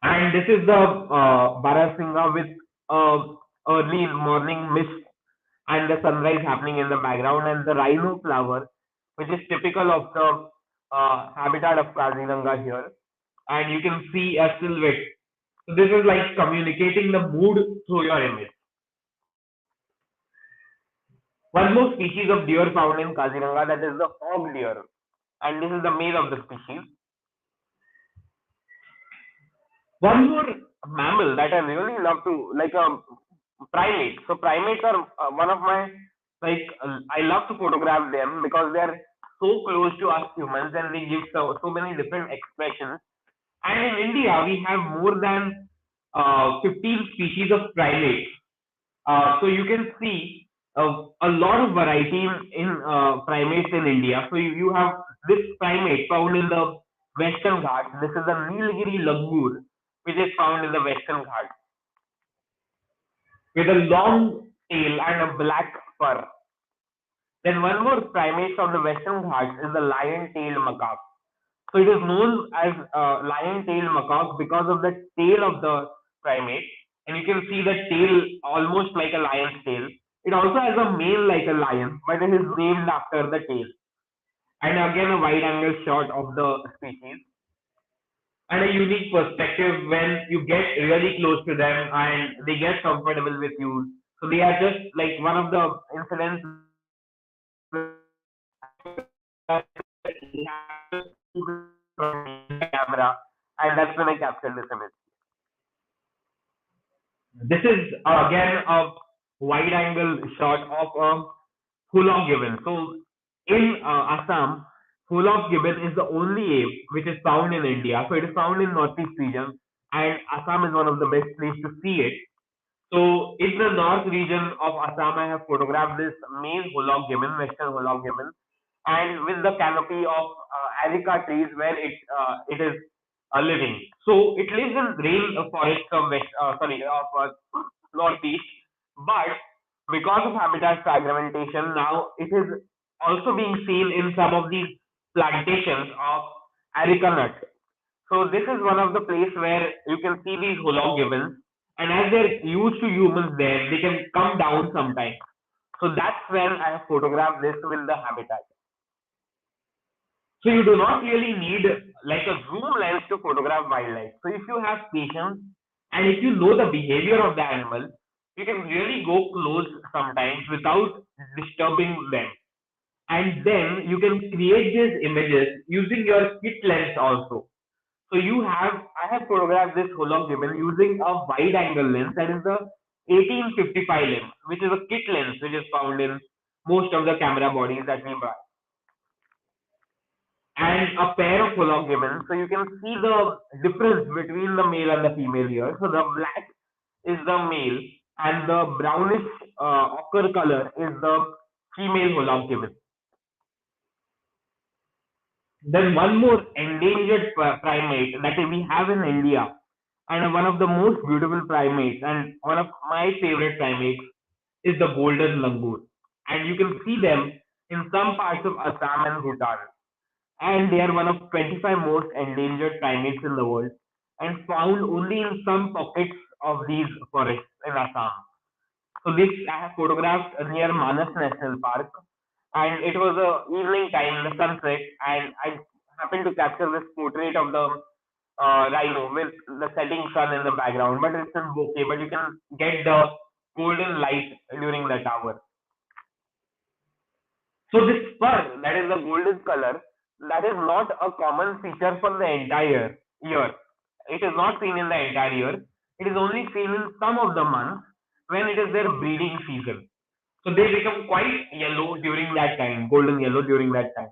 And this is the Barasinga with early morning mist and the sunrise happening in the background, and the rhino flower, which is typical of the habitat of Kaziranga here. And you can see a silhouette. So this is like communicating the mood through your image. One more species of deer found in Kaziranga, that is the hog deer, and this is the male of the species. One more mammal that I really love to like primate. So primates are one of my I love to photograph them because they are so close to us humans and they give so many different expressions. And in India, we have more than 15 species of primates. So you can see a lot of variety in primates in India. So you have this primate found in the Western Ghats. This is the Nilgiri langur, which is found in the Western Ghats, with a long tail and a black fur. Then one more primate from the Western Ghats is the lion-tailed macaque. So it is known as lion-tailed macaque because of the tail of the primate, and you can see the tail almost like a lion's tail. It also has a mane like a lion, but it is named after the tail. And again, a wide-angle shot of the species and a unique perspective when you get really close to them and they get comfortable with you. So they are just like one of the incidents where we have to camera, and that's when I captured this image. This is again a wide angle shot of a Hulok gibbon. So in Assam, Hulok gibbon is the only ape which is found in India. So it is found in northeast region, and Assam is one of the best places to see it. So in the north region of Assam, I have photographed this male Hulok gibbon, western Hulok gibbon, and with the canopy of areca trees where it is living. So it lives in rain forests of northeast, but because of habitat fragmentation, now it is also being seen in some of these plantations of areca nut. So this is one of the place where you can see these Hulok gibbons, and as they're used to humans there, they can come down sometimes. So that's when I have photographed this with the habitat. So you do not really need like a zoom lens to photograph wildlife. So if you have patience and if you know the behavior of the animal, you can really go close sometimes without disturbing them. And then you can create these images using your kit lens also. So I have photographed this Hulok gibbon using a wide angle lens, that is the 1855 lens, which is a kit lens which is found in most of the camera bodies that we buy, and a pair of Hulok gibbons. So you can see the difference between the male and the female here. So the black is the male, and the brownish ochre color is the female Hulok gibbon. Then one more endangered primate that we have in India, and one of the most beautiful primates, and one of my favorite primates is the golden langur. And you can see them in some parts of Assam and Bhutan. And they are one of 25 most endangered primates in the world and found only in some pockets of these forests in Assam. So this I have photographed near Manas National Park, and it was a evening time, the sunset, and I happened to capture this portrait of the rhino with the setting sun in the background. But it's in bokeh, but you can get the golden light during that hour. So this fur, that is the golden color, that is not a common feature for the entire year. It is not seen in the entire year. It is only seen in some of the months when it is their breeding season. So they become quite yellow during that time, golden yellow during that time.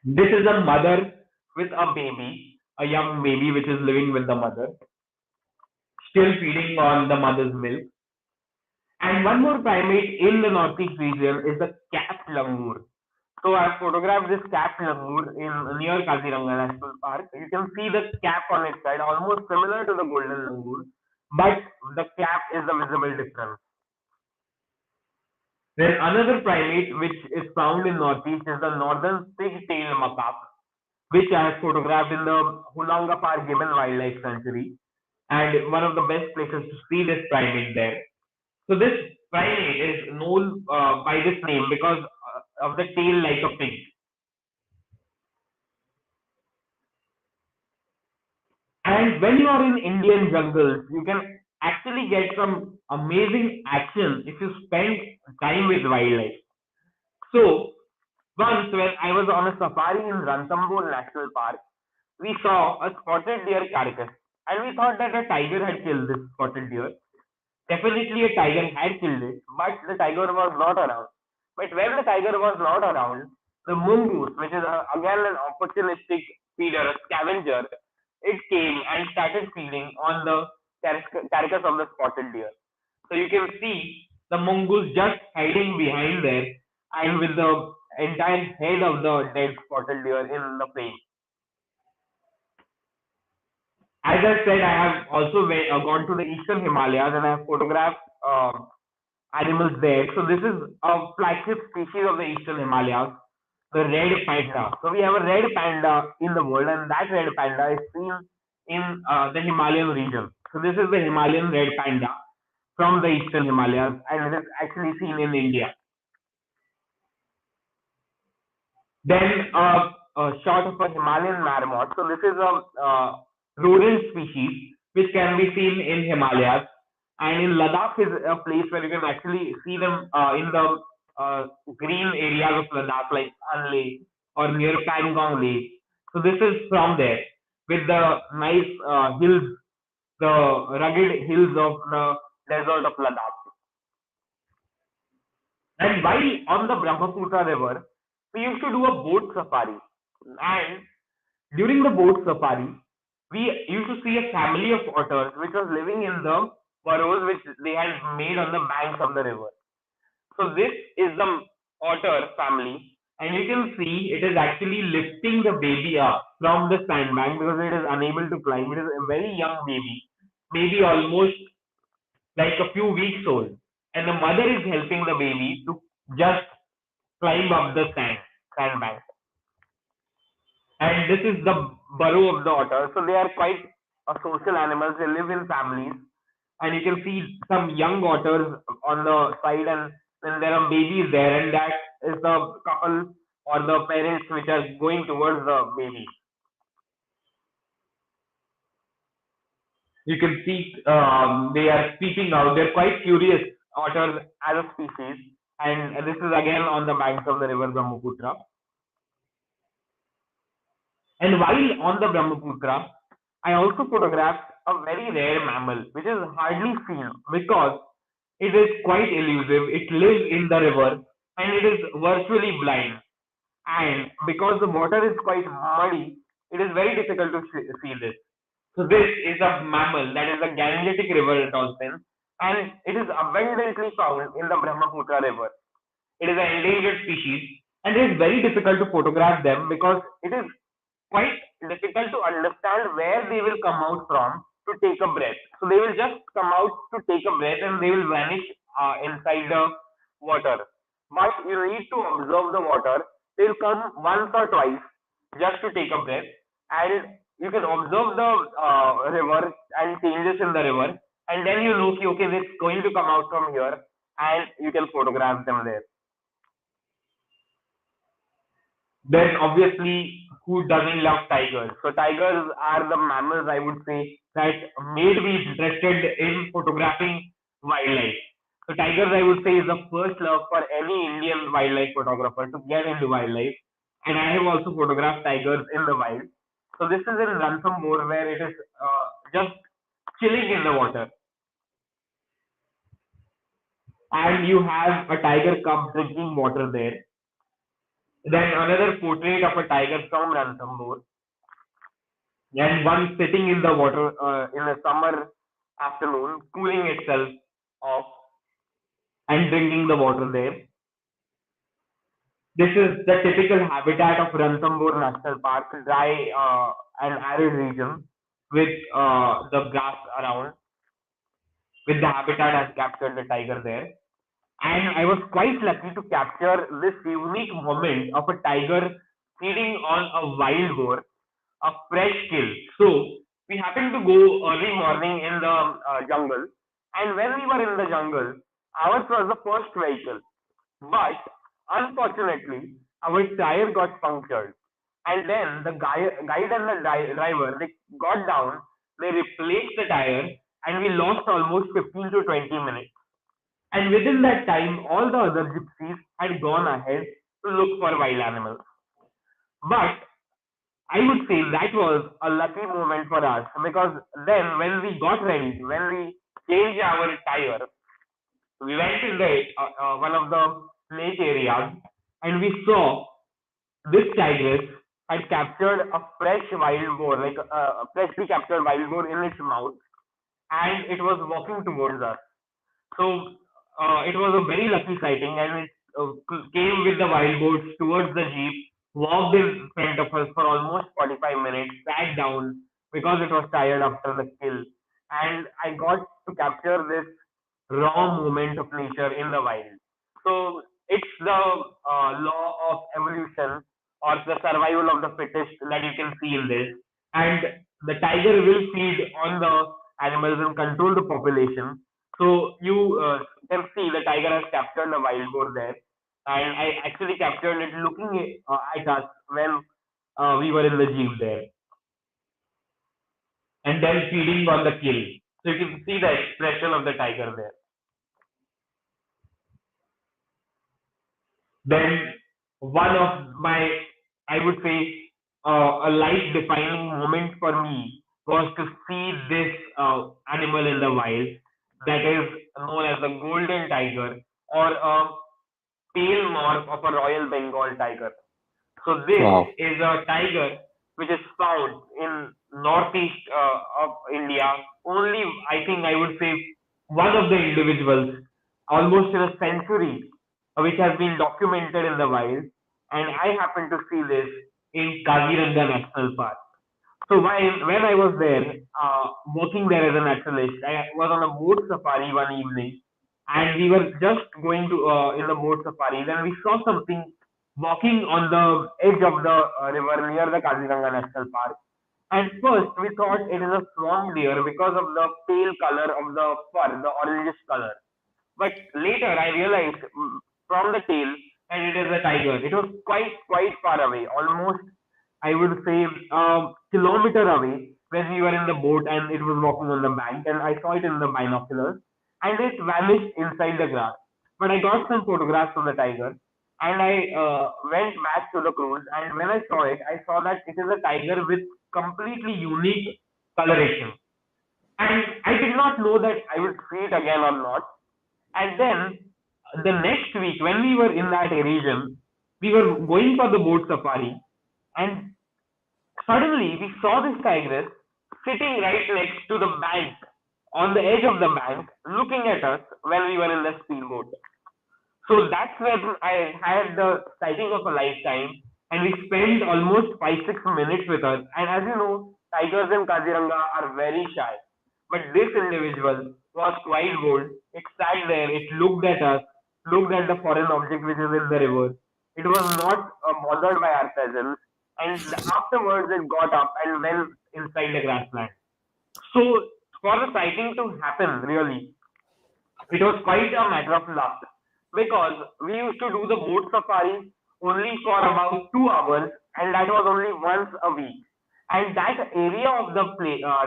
This is a mother with a baby, a young baby which is living with the mother, still feeding on the mother's milk. And one more primate in the northeast region is the capped langur. So I photographed this capped langur in near Kaziranga National Park. You can see the cap on its side, almost similar to the golden langur, but the cap is the visible difference. Then another primate which is found in northeast is the northern pig-tailed macaque, which I have photographed in the Hulanga Park Gibbon Wildlife Sanctuary, and one of the best places to see this primate there. So this primate is known by this name because of the tail like a pig. And when you are in Indian jungles, you can actually get some amazing action if you spend time with wildlife. So once when I was on a safari in Ranthambore National Park, we saw a spotted deer carcass, and we thought that a tiger had killed this spotted deer. Definitely a tiger had killed it, but the tiger was not around. But when the tiger was not around, the mongoose, which is again an opportunistic feeder, a scavenger, it came and started feeding on the carcass of the spotted deer. So you can see the mongoose just hiding behind there and with the entire head of the dead spotted deer in the frame. As I said, I have also gone to the eastern Himalayas and I have photographed animals there. So this is a flagship species of the eastern Himalayas, the red panda. So we have a red panda in the world, and that red panda is seen in the Himalayan region. So this is the Himalayan red panda from the eastern Himalayas, and it is actually seen in India. Then a shot of a Himalayan marmot. So this is a rodent species which can be seen in Himalayas, and in Ladakh is a place where you can actually see them in the green areas of Ladakh, like Han Lake or near Pangong Lake. So this is from there with the nice hills, the rugged hills of the desert of Ladakh. And while on the Brahmaputra River, we used to do a boat safari. And during the boat safari, we used to see a family of otters which was living in the burrows which they had made on the banks of the river. So this is the otter family, and you can see it is actually lifting the baby up from the sandbank because it is unable to climb. It is a very young baby, maybe almost like a few weeks old, and the mother is helping the baby to just climb up the sandbank. And this is the burrow of the otter. So they are quite social animals. They live in families, and you can see some young otters on the side, and then there are babies there, and that is the couple or the parents which are going towards the baby. You can see they are peeping out. They're quite curious otters as a species, and this is again on the banks of the river Brahmaputra. And while on the Brahmaputra, I also photographed a very rare mammal which is hardly seen because it is quite elusive. It lives in the river and it is virtually blind. And because the water is quite muddy, it is very difficult to see this. So this is a mammal that is a Gangetic river dolphin, and it is abundantly found in the Brahmaputra river. It is an endangered species, and it is very difficult to photograph them because it is quite difficult to understand where they will come out from to take a breath. So they will just come out to take a breath and they will vanish inside the water. But you need to observe the water. They will come once or twice just to take a breath, and you can observe the river and changes in the river, and then you know, okay, this is going to come out from here, and you can photograph them there. Then obviously, who doesn't love tigers? So tigers are the mammals, I would say, that made me interested in photographing wildlife. So tigers, I would say, is the first love for any Indian wildlife photographer to get into wildlife. And I have also photographed tigers in the wild. So this is in Ranthambore where it is just chilling in the water. And you have a tiger cub drinking water there. Then another portrait of a tiger from Ranthambore, and one sitting in the water in a summer afternoon, cooling itself off and drinking the water there. This is the typical habitat of Ranthambore National Park, dry and arid region with the grass around. With the habitat has captured the tiger there. And I was quite lucky to capture this unique moment of a tiger feeding on a wild boar, a fresh kill. So we happened to go early morning in the jungle, and when we were in the jungle, ours was the first vehicle. But unfortunately, our tire got punctured, and then the guide and the driver, they got down, they replaced the tire, and we lost almost 15 to 20 minutes. And within that time, all the other gypsies had gone ahead to look for wild animals. But I would say that was a lucky moment for us, because then when we got ready, when we changed our tire, we went in the one of the lake areas, and we saw this tigress had captured a fresh wild boar, like a freshly captured wild boar in its mouth, and it was walking towards us. So it was a very lucky sighting, and it came with the wild boars towards the jeep, walked in front of us for almost 45 minutes, sat down because it was tired after the kill, and I got to capture this raw moment of nature in the wild. So it's the law of evolution, or the survival of the fittest, that you can see in this. And the tiger will feed on the animals and control the population. So you can see the tiger has captured the wild boar there, and I actually captured it looking at us when we were in the jeep there, and then feeding on the kill. So you can see the expression of the tiger there. Then one of my, I would say, a life-defining moment for me was to see this animal in the wild, that is known as the golden tiger, or a pale morph of a Royal Bengal tiger. So this Wow. is a tiger which is found in northeast of India. Only, I think, I would say, one of the individuals almost in a century, which has been documented in the wild, and I happen to see this in Kaziranga National Park. So when I was there, working there as a naturalist, I was on a boat safari one evening, and we were just going to in the boat safari. Then we saw something walking on the edge of the river near the Kaziranga National Park. And first, we thought it is a swamp deer because of the pale color of the fur, the orangish color. But later, I realized from the tail that it is a tiger. It was quite far away, almost, I would say, a kilometer away, when we were in the boat and it was walking on the bank, and I saw it in the binoculars, and it vanished inside the grass. But I got some photographs of the tiger, and I went back to the cruise, and when I saw it, I saw that it is a tiger with completely unique coloration. And I did not know that I would see it again or not. And then the next week, when we were in that region, we were going for the boat safari, and suddenly we saw this tigress sitting right next to the bank, on the edge of the bank, looking at us when we were in the speedboat. So that's when I had the sighting of a lifetime, and we spent almost 5 6 minutes with her. And as you know, tigers in Kaziranga are very shy, but this individual was quite bold. It sat there, it looked at us, looked at the foreign object which is in the river. It was not bothered by our presence, and afterwards it got up and went inside the grassland. So for the sighting to happen, really, it was quite a matter of luck, because we used to do the boat safari only for about 2 hours, and that was only once a week. And that area of the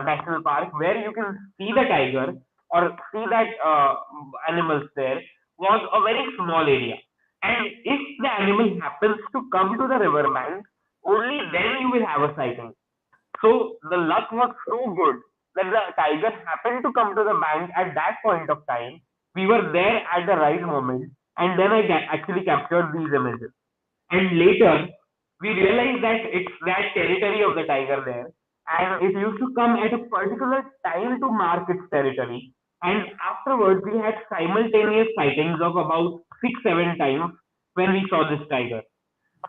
national park where you can see the tiger or see that animals there was a very small area. And if the animal happens to come to the river bank, only then you will have a sighting. So the luck was so good that the tiger happened to come to the bank at that point of time. We were there at the right moment, and then I actually captured these images. And later, we realized that it's that territory of the tiger there, and it used to come at a particular time to mark its territory. And afterwards, we had simultaneous sightings of about 6 7 times when we saw this tiger.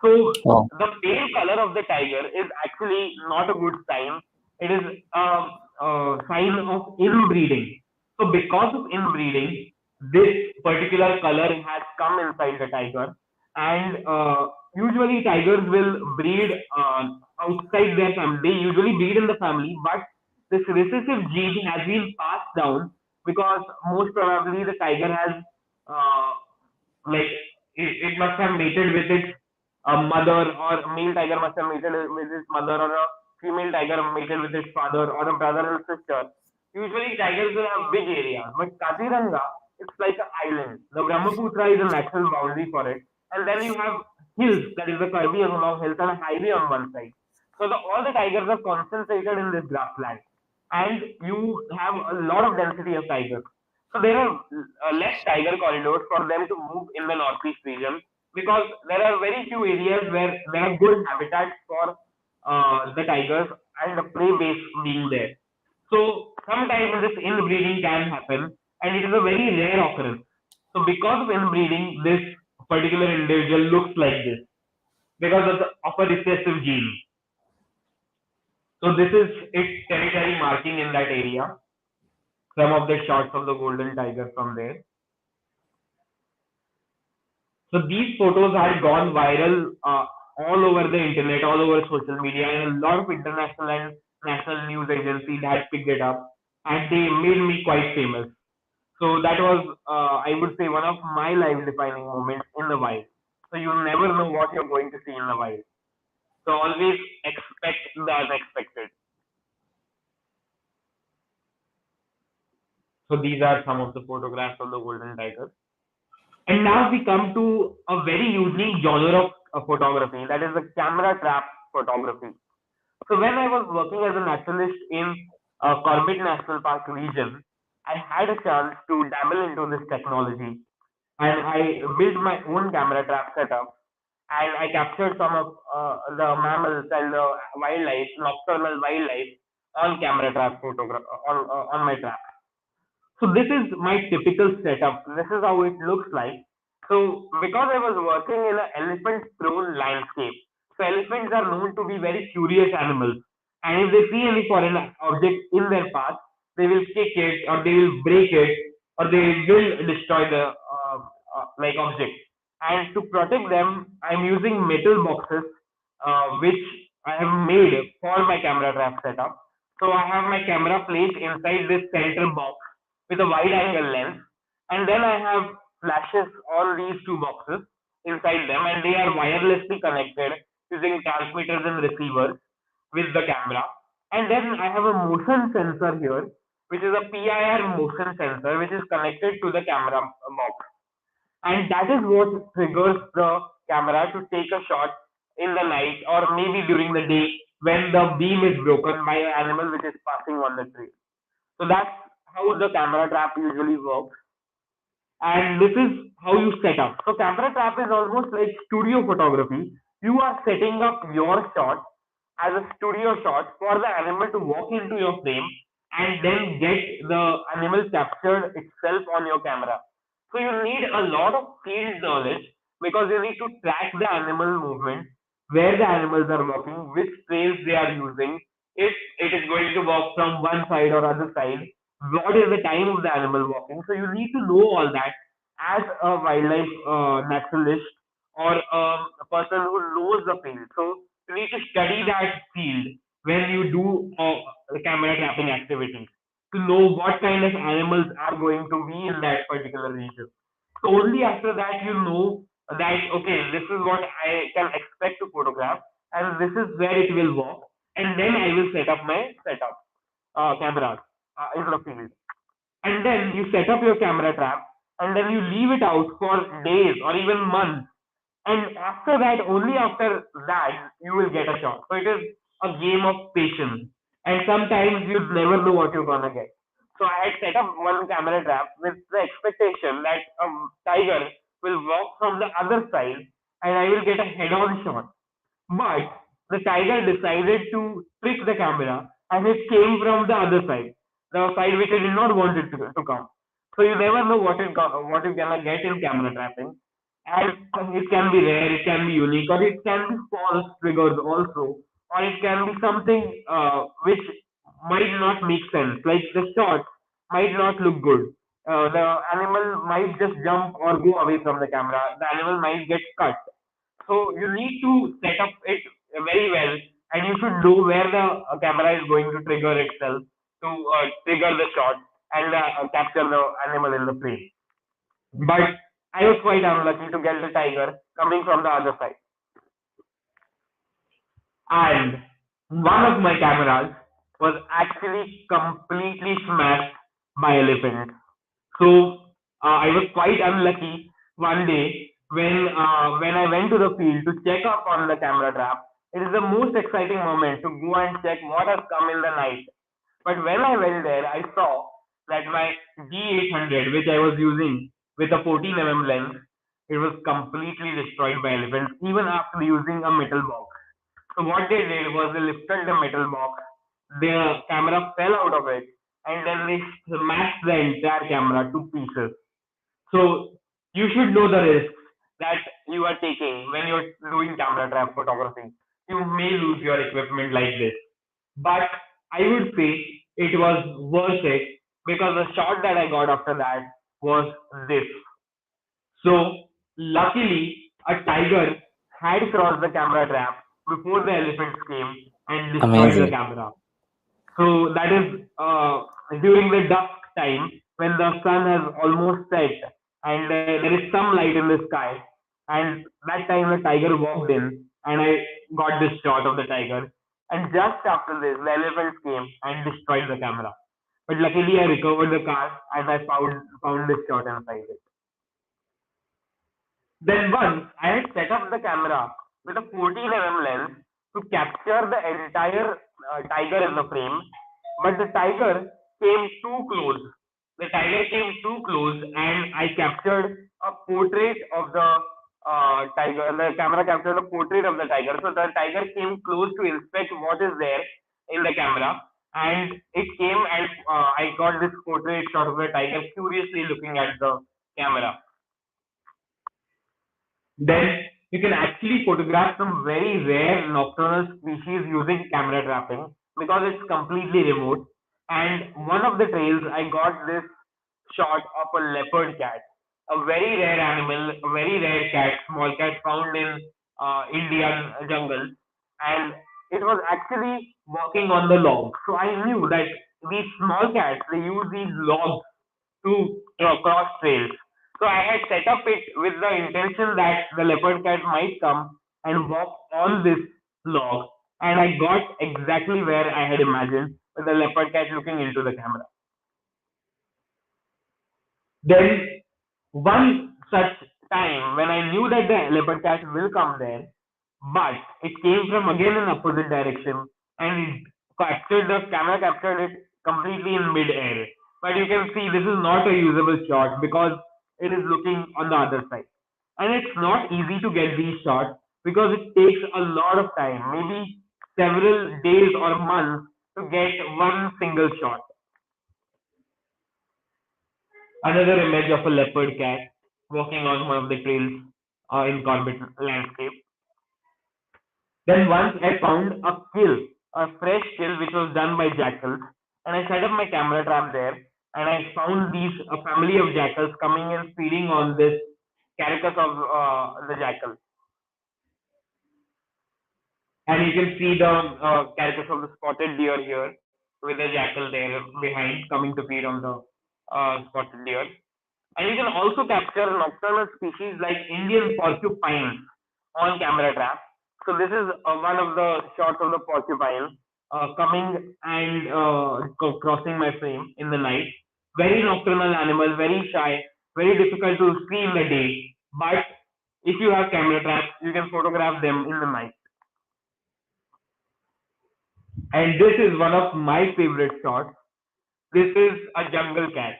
So Wow. the pale color of the tiger is actually not a good sign. It is a sign of inbreeding. So because of inbreeding, this particular color has come inside the tiger, and usually tigers will breed outside their family. They usually breed in the family, but this recessive gene has been passed down because most probably the tiger has uh, like it must have mated with its mother, or a male tiger must have mated with its mother, or a female tiger mated with its father, or a brother and sister. Usually tigers will have big areas, but Kaziranga, it's like an island. The Brahmaputra is a natural boundary for it, and then you have hills, that is the Karbi Angalau hills, and a highway on one side. So all the tigers are concentrated in this grassland, and you have a lot of density of tigers. So there are less tiger corridors for them to move in the northeast region, because there are very few areas where there are good habitats for the tigers and the prey base being there. So sometimes this inbreeding can happen, and it is a very rare occurrence. So because of inbreeding, this particular individual looks like this because of a recessive gene. So this is its territory marking in that area. Some of the shots of the golden tiger from there. So these photos had gone viral all over the internet, all over social media, and a lot of international and national news agencies had picked it up, and they made me quite famous. So that was, I would say, one of my life-defining moments in the wild. So you never know what you're going to see in the wild. So always expect the unexpected. So these are some of the photographs of the golden tiger. And now we come to a very unique genre of photography, that is the camera trap photography. So when I was working as a naturalist in Corbett National Park region, I had a chance to dabble into this technology, and I built my own camera trap setup, and I captured some of the mammals and the wildlife, nocturnal wildlife on camera trap photograph on my trap. So this is my typical setup. This is how it looks like. So because I was working in an elephant-prone landscape, so elephants are known to be very curious animals, and if they see any foreign object in their path, they will kick it, or they will break it, or they will destroy the like object. And to protect them, I'm using metal boxes, which I have made for my camera trap setup. So I have my camera placed inside this center box with a wide angle lens, and then I have flashes on these two boxes inside them, and they are wirelessly connected using transmitters and receivers with the camera. And then I have a motion sensor here, which is a PIR motion sensor, which is connected to the camera box, and that is what triggers the camera to take a shot in the night, or maybe during the day when the beam is broken by an animal which is passing on the trail. So that's how the camera trap usually works, and this is how you set up. So camera trap is almost like studio photography. You are setting up your shot as a studio shot for the animal to walk into your frame, and then get the animal captured itself on your camera. So you need a lot of field knowledge, because you need to track the animal movement, where the animals are walking, which trails they are using, if it is going to walk from one side or other side, what is the time of the animal walking. So you need to know all that as a wildlife naturalist, or a person who knows the field. So you need to study that field when you do camera trapping activities, to know what kind of animals are going to be in that particular region. So only after that you know that, okay, this is what I can expect to photograph, and this is where it will walk, and then I will set up my setup cameras in the field. And then you set up your camera trap, and then you leave it out for days or even months, and after that, only after that, you will get a shot. So it is a game of patience, and sometimes you never know what you're gonna get. So I had set up one camera trap with the expectation that a tiger will walk from the other side, and I will get a head-on shot. But the tiger decided to trick the camera, and it came from the other side, the side which I did not want it to come. So you never know what you're gonna get in camera trapping, and it can be rare, it can be unique, or it can be false triggers also, or it can be something which might not make sense. Like the shot might not look good. The animal might just jump or go away from the camera. The animal might get cut. So you need to set up it very well, and you should know where the camera is going to trigger itself to trigger the shot and capture the animal in the frame. But I was quite unlucky to get the tiger coming from the other side. And one of my cameras was actually completely smashed by elephant. So I was quite unlucky one day when I went to the field to check up on the camera trap. It is the most exciting moment to go and check what has come in the night. But when I went there, I saw that my G800, which I was using with a 14 lens, it was completely destroyed by elephants, even after using a metal box. So what they did was they lifted the metal box, the camera fell out of it, and then they smashed the entire camera to pieces. So you should know the risks that you are taking when you're doing camera trap photography. You may lose your equipment like this, but I would say it was worth it because the shot that I got after that was this. So luckily, a tiger had crossed the camera trap before the elephants came and destroyed the Amazing. camera. So that is during the dusk time when the sun has almost set and there is some light in the sky. And that time the tiger walked in and I got this shot of the tiger. And just after this, the elephants came and destroyed the camera. But luckily, I recovered the car and I found this shot inside it. Then once I had set up the camera with a 14 lens to capture the entire tiger in the frame, but the tiger came too close. The tiger came too close, and I captured a portrait of the tiger. The camera captured a portrait of the tiger. So the tiger came close to inspect what is there in the camera, and it came and I got this portrait shot of the tiger curiously looking at the camera. Then you can actually photograph some very rare nocturnal species using camera trapping because it's completely remote. And one of the trails, I got this shot of a leopard cat, a very rare animal, a very rare cat, small cat found in Indian jungle, and it was actually walking on the log. So I knew that these small cats they use these logs to cross trails. So I had set up it with the intention that the leopard cat might come and walk on this log, and I got exactly where I had imagined with the leopard cat looking into the camera. Then one such time when I knew that the leopard cat will come there, but it came from again in opposite direction and it captured the camera captured it completely in mid-air. But you can see this is not a usable shot because it is looking on the other side. And it's not easy to get these shots because it takes a lot of time, maybe several days or months to get one single shot. Another image of a leopard cat walking on one of the trails in Corbett landscape. Then once I found a kill, a fresh kill which was done by jackals, and I set up my camera trap there, and I found these a family of jackals coming and feeding on this carcass of the jackal, and you can see the carcass of the spotted deer here with the jackal there behind coming to feed on the spotted deer. And you can also capture nocturnal species like Indian porcupines on camera trap. So this is one of the shots of the porcupine coming and crossing my frame in the night. Very nocturnal animal, very shy, very difficult to see in the day. But if you have camera traps, you can photograph them in the night. And this is one of my favorite shots. This is a jungle cat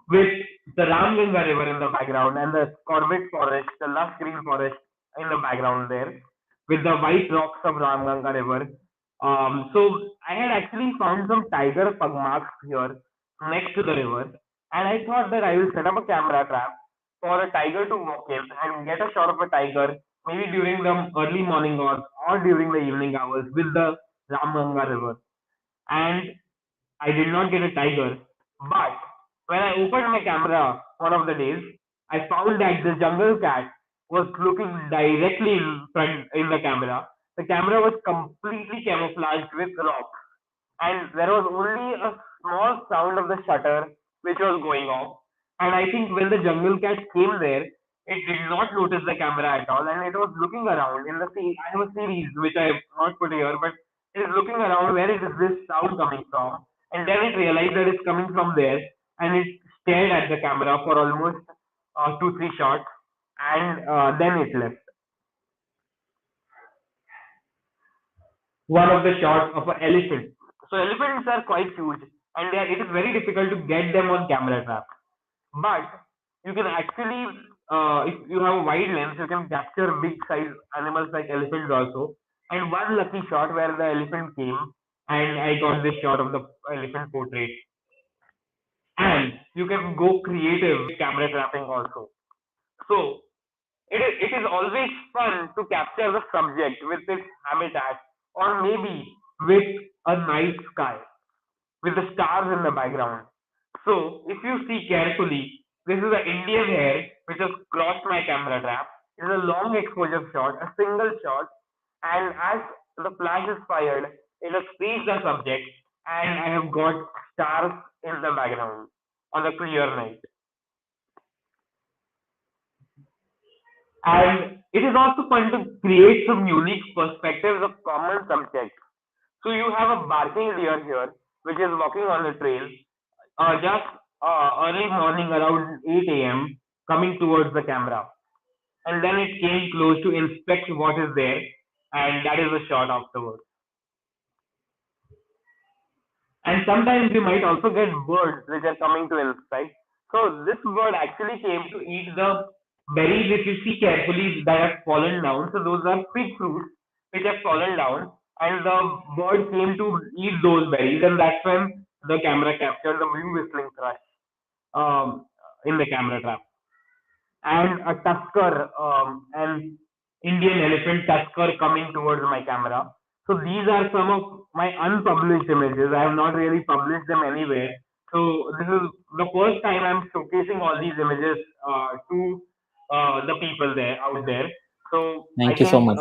with the Ramganga River in the background and the Corbett forest, the lush green forest in the background there, with the white rocks of Ramganga River. So I had actually found some tiger pug marks here next to the river, and I thought that I will set up a camera trap for a tiger to walk in and get a shot of a tiger maybe during the early morning hours or during the evening hours with the Ramganga River. And I did not get a tiger, but when I opened my camera one of the days, I found that the jungle cat was looking directly in front in the camera. The camera was completely camouflaged with rocks, and there was only a small sound of the shutter which was going off. And I think when the jungle cat came there, it did not notice the camera at all, and it was looking around in the I have a series which I have not put here, but it is looking around where is this sound coming from, and then it realized that it's coming from there, and it stared at the camera for almost 2 3 shots, and then it left. One of the shots of an elephant. So elephants are quite huge, and it is very difficult to get them on camera trap. But you can actually, if you have a wide lens, you can capture big size animals like elephants also. And one lucky shot where the elephant came, and I got this shot of the elephant portrait. And you can go creative with camera trapping also. So it is always fun to capture the subject with its habitat, or maybe with a night sky with the stars in the background. So if you see carefully, this is an Indian hare which has crossed my camera trap. It is a long exposure shot, a single shot, and as the flash is fired, it has freezed the subject, and I have got stars in the background on a clear night. And it is also fun to create some unique perspectives of common subjects. So you have a barking deer here, which is walking on the trail, just early morning around 8 a.m., coming towards the camera. And then it came close to inspect what is there, and that is the shot afterwards. And sometimes you might also get birds which are coming to inspect. So this bird actually came to eat the berries if you see carefully that have fallen down. So those are fig fruits which have fallen down, and the bird came to eat those berries, and that's when the camera captured the blue whistling thrush in the camera trap. And a tusker, an Indian elephant tusker coming towards my camera. So these are some of my unpublished images. I have not really published them anywhere. So this is the first time I'm showcasing all these images to the people there out there. So I Thank you so think, much.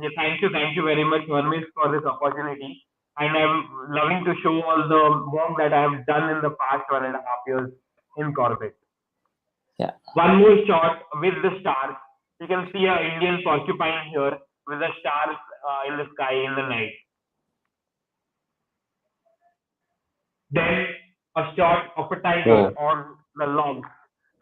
yeah, thank you very much, Varmish, for this opportunity. And I'm loving to show all the work that I have done in the past 1.5 years in Corbett. Yeah. One more shot with the stars. You can see a Indian porcupine here with the stars in the sky in the night. Then a shot of a tiger Oh, on the logs.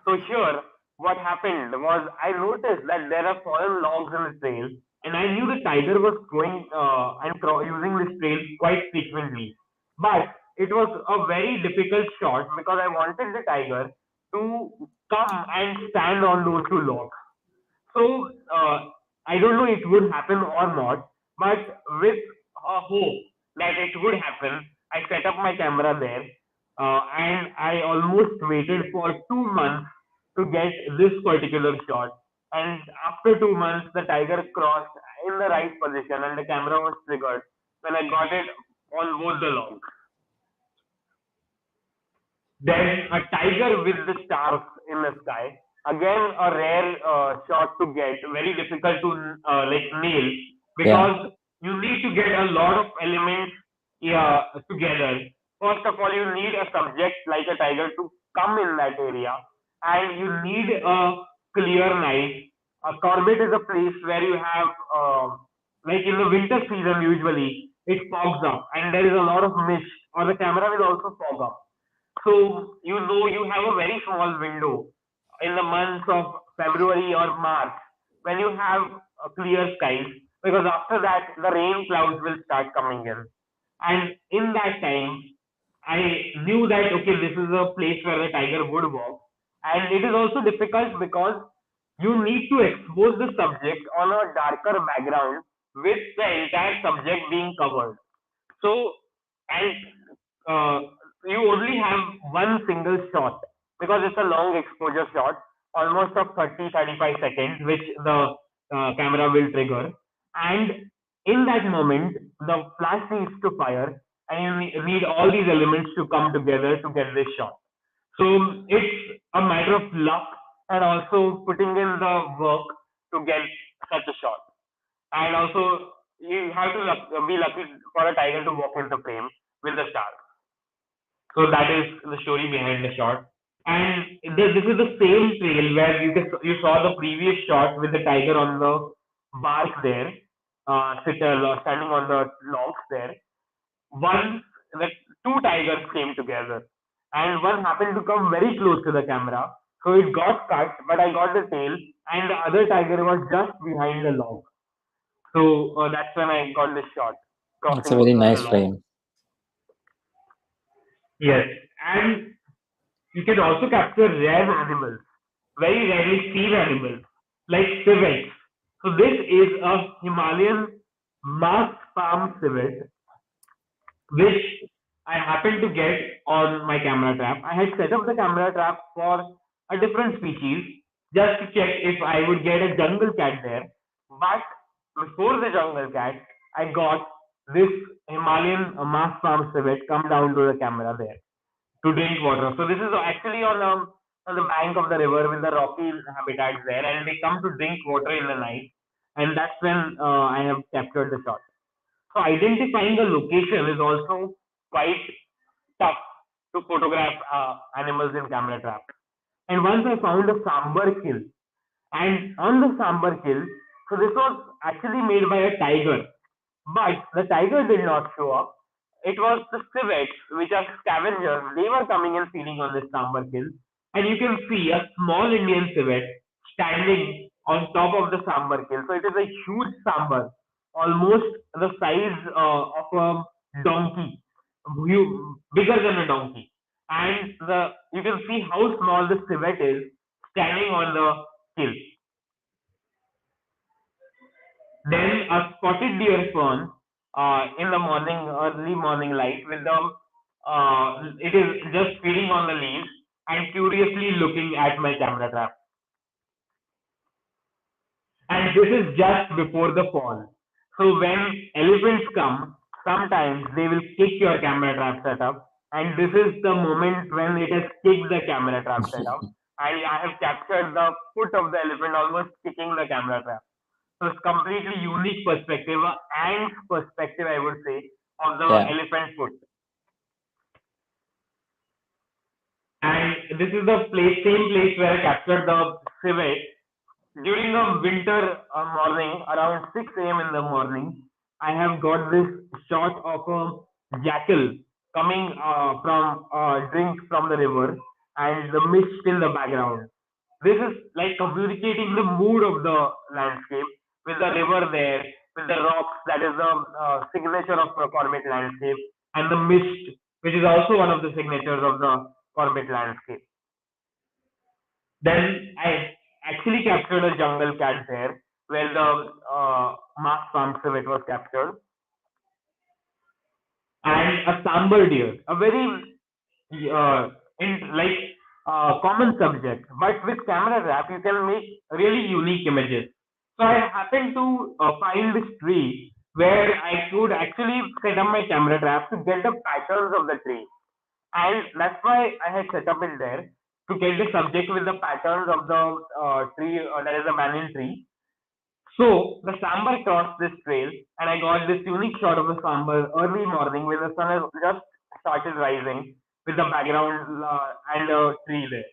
So here, what happened was I noticed that there are fallen logs in the trail, and I knew the tiger was going and using this trail quite frequently. But it was a very difficult shot because I wanted the tiger to come and stand on those two logs. So I don't know it would happen or not, but with a hope that it would happen, I set up my camera there, and I almost waited for 2 months to get this particular shot. And after 2 months, the tiger crossed in the right position, and the camera was triggered when I got it on both the logs. Then a tiger with the stars in the sky. Again, a rare shot to get, very difficult to like nail yeah. because you need to get a lot of elements, yeah, together. First of all, you need a subject like a tiger to come in that area, and you need a clear night. Corbett is a place where you have, like in the winter season, usually it fogs up, and there is a lot of mist, or the camera will also fog up. So you know you have a very small window in the months of February or March when you have clear skies, because after that the rain clouds will start coming in. And in that time, I knew that okay, this is a place where the tiger would walk, and it is also difficult because you need to expose the subject on a darker background with the entire subject being covered. So, and uh, you only have one single shot because it's a long exposure shot, almost of 30-35 seconds, which the camera will trigger. And in that moment, the flash needs to fire, and you need all these elements to come together to get this shot. So it's a matter of luck and also putting in the work to get such a shot. And also, you have to be lucky for a tiger to walk in the frame with the shark. So that is the story behind the shot. And this is the same trail where you saw the previous shot with the tiger on the bark there, standing on the logs there. Once the two tigers came together, and one happened to come very close to the camera, so it got cut, but I got the tail, and the other tiger was just behind the log. So that's when I got this shot It's a crossing very the nice log. frame. Yes, and you can also capture rare animals, very rarely seen animals, like civets. So this is a Himalayan masked palm civet, which I happened to get on my camera trap. I had set up the camera trap for a different species just to check if I would get a jungle cat there. But before the jungle cat, I got this Himalayan masked palm civet come down to the camera there to drink water. So this is actually on the bank of the river with the rocky habitats there, and they come to drink water in the night, and that's when I have captured the shot. So identifying the location is also quite tough to photograph animals in camera trap. And once I found a sambar kill, and on the sambar kill, so this was actually made by a tiger, but the tiger did not show up. It was the civets, which are scavengers. They were coming and feeding on this sambar kill. And you can see a small Indian civet standing on top of the sambar kill. So it is a huge sambar, almost the size of a donkey, bigger than a donkey. And you can see how small the civet is standing on the kill. Then a spotted deer fawn in the morning, early morning light, with it is just feeding on the leaves and curiously looking at my camera trap. And this is just before the fall. So when elephants come, sometimes they will kick your camera trap setup, and this is the moment when it has kicked the camera trap setup. I have captured the foot of the elephant almost kicking the camera trap. So it's completely unique perspective and perspective, I would say, of the Yeah. elephant foot. And this is the same place where I captured the civet during a winter morning, around 6 a.m. in the morning. I have got this shot of a jackal coming from drink from the river and the mist in the background. This is like communicating the mood of the landscape with the river there, with the rocks, that is the signature of the Corbett landscape, and the mist, which is also one of the signatures of the Corbett landscape. Then I actually captured a jungle cat there, where the masked palm civet was captured, and a sambar deer, a very uh, like common subject, but with camera wrap you can make really unique images. So I happened to find this tree where I could actually set up my camera trap to get the patterns of the tree, and that's why I had set up it there to get the subject with the patterns of the tree, that is a banyan tree. So the sambar crossed this trail, and I got this unique shot of the sambar early morning when the sun has just started rising with the background and a tree there.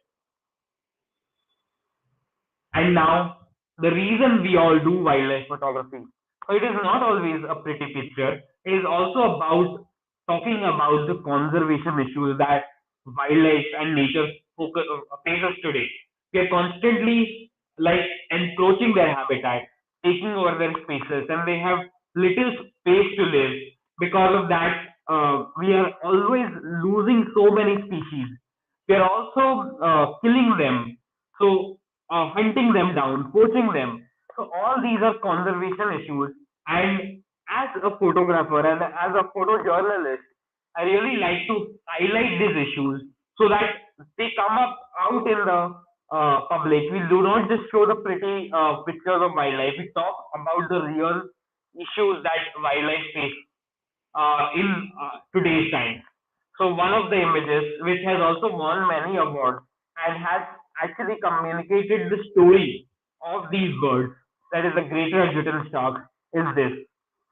And now, the reason we all do wildlife photography. So it is not always a pretty picture. It is also about talking about the conservation issues that wildlife and nature faces today. We are constantly like encroaching their habitat, taking over their spaces, and they have little space to live. Because of that, we are always losing so many species. We are also killing them. So hunting them down, poaching them. So all these are conservation issues. And as a photographer and as a photojournalist, I really like to highlight these issues so that they come up out in the public. We do not just show the pretty pictures of wildlife. We talk about the real issues that wildlife face in today's time. So one of the images, which has also won many awards and has actually communicated the story of these birds, that is the greater adjutant stork, is this.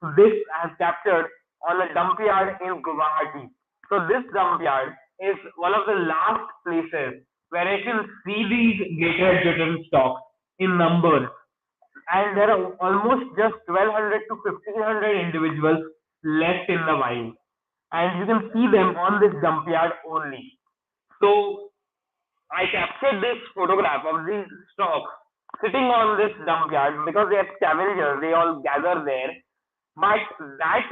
So this has captured on a dump yard in Guwahati. So this dump yard is one of the last places where I can see these greater adjutant storks in numbers, and there are almost just 1200 to 1500 individuals left in the wild, and you can see them on this dump yard only. So I captured this photograph of these storks sitting on this dump yard because they are scavengers, they all gather there. But that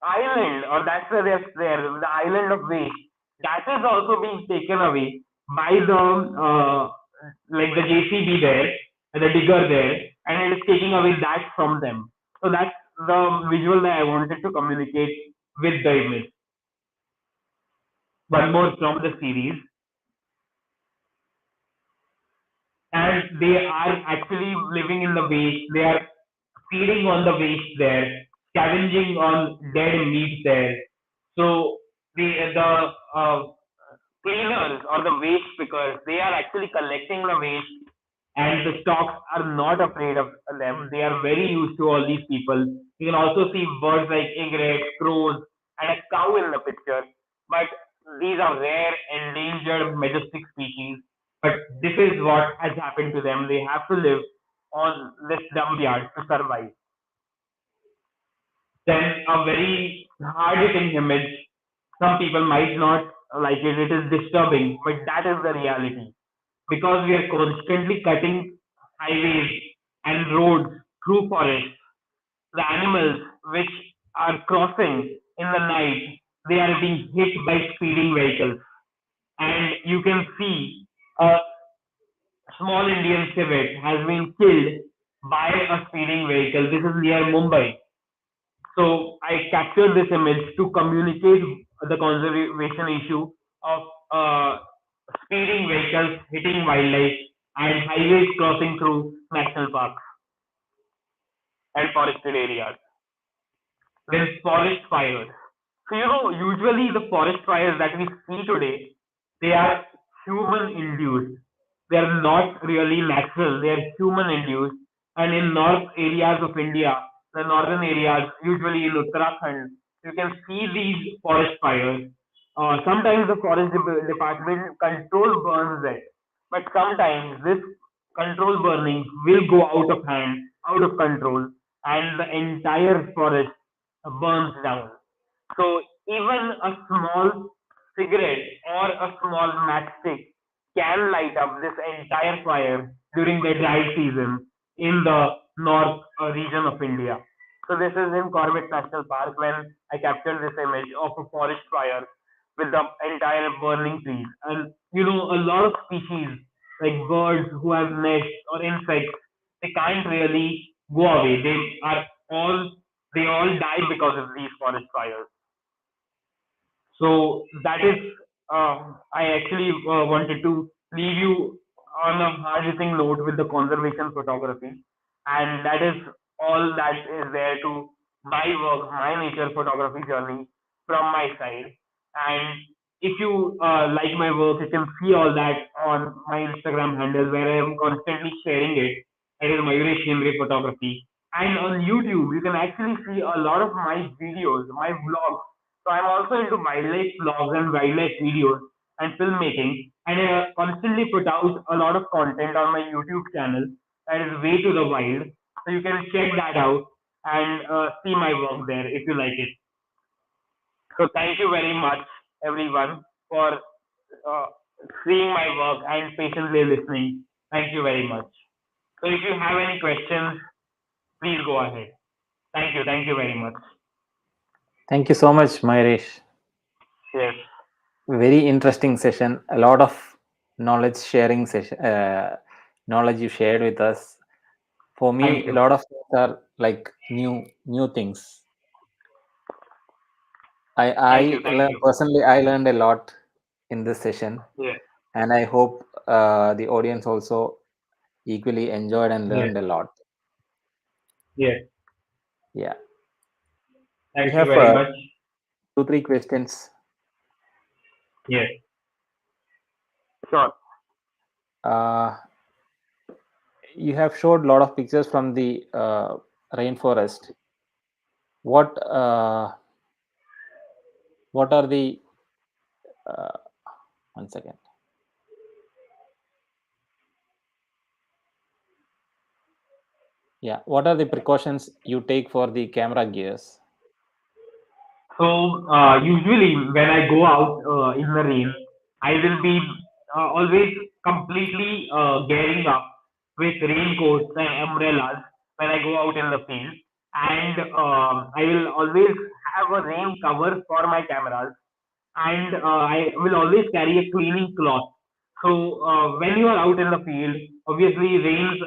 island, or that's where they're there, the island of waste, that is also being taken away by the like the JCB there, the digger there, and it is taking away that from them. So that's the visual that I wanted to communicate with the image. One more from the series, and they are actually living in the waste. They are feeding on the waste there, scavenging on dead meat there. So the cleaners or the waste pickers, they are actually collecting the waste, and the stocks are not afraid of them. They are very used to all these people. You can also see birds like egrets, crows, and a cow in the picture. But these are rare, endangered, majestic species. But this is what has happened to them. They have to live on this dump yard to survive. Then a very hard-hitting image. Some people might not like it. It is disturbing, but that is the reality. Because we are constantly cutting highways and roads through forests, the animals which are crossing in the night, they are being hit by speeding vehicles. And you can see a small Indian civet has been killed by a speeding vehicle. This is near Mumbai. So I captured this image to communicate the conservation issue of speeding vehicles hitting wildlife and highways crossing through national parks and forested areas. Then forest fires. So usually the forest fires that we see today, they are human induced. They are not really natural. They are human induced. And in north areas of India, the northern areas, usually in Uttarakhand, you can see these forest fires. Sometimes the department control burns it, but sometimes this control burning will go out of hand, out of control, and the entire forest burns down. So even a small cigarette or a small matchstick can light up this entire fire during the dry season in the north region of India. So this is in Corbett National Park when I captured this image of a forest fire with the entire burning trees. And a lot of species like birds who have nests or insects, they can't really go away. All they all die because of these forest fires. So that is, I actually wanted to leave you on a hard-hitting note with the conservation photography, and that is all that is there to my work, my nature photography journey from my side. And if you like my work, you can see all that on my Instagram handle where I am constantly sharing it. It is Mayuresh Hendre Photography. And on YouTube, you can actually see a lot of my videos, my vlogs. So I'm also into wildlife vlogs and wildlife videos and filmmaking, and I constantly put out a lot of content on my YouTube channel that is Way to the Wild. So you can check that out and see my work there if you like it. So thank you very much, everyone, for uh, seeing my work and patiently listening. Thank you very much. So if you have any questions, please go ahead. Thank you. Thank you very much. Thank you so much, Mayuresh. Yes. Very interesting session. A lot of knowledge sharing session. Knowledge you shared with us. For Thank me, a you. lot of things are like new things. Thank you. I Thank you. personally I learned a lot in this session, Yes. and I hope the audience also equally enjoyed and Yes. learned a lot. Yes. Yeah, we Thank you have very much. two three questions. Yes. Sure. uh, you have showed a lot of pictures from the rainforest. What what are the uh, one second. Yeah, what are the precautions you take for the camera gears? So usually when I go out in the rain, I will be always completely gearing up with raincoats and umbrellas when I go out in the field, and I will always have a rain cover for my cameras, and I will always carry a cleaning cloth. So when you are out in the field, obviously rains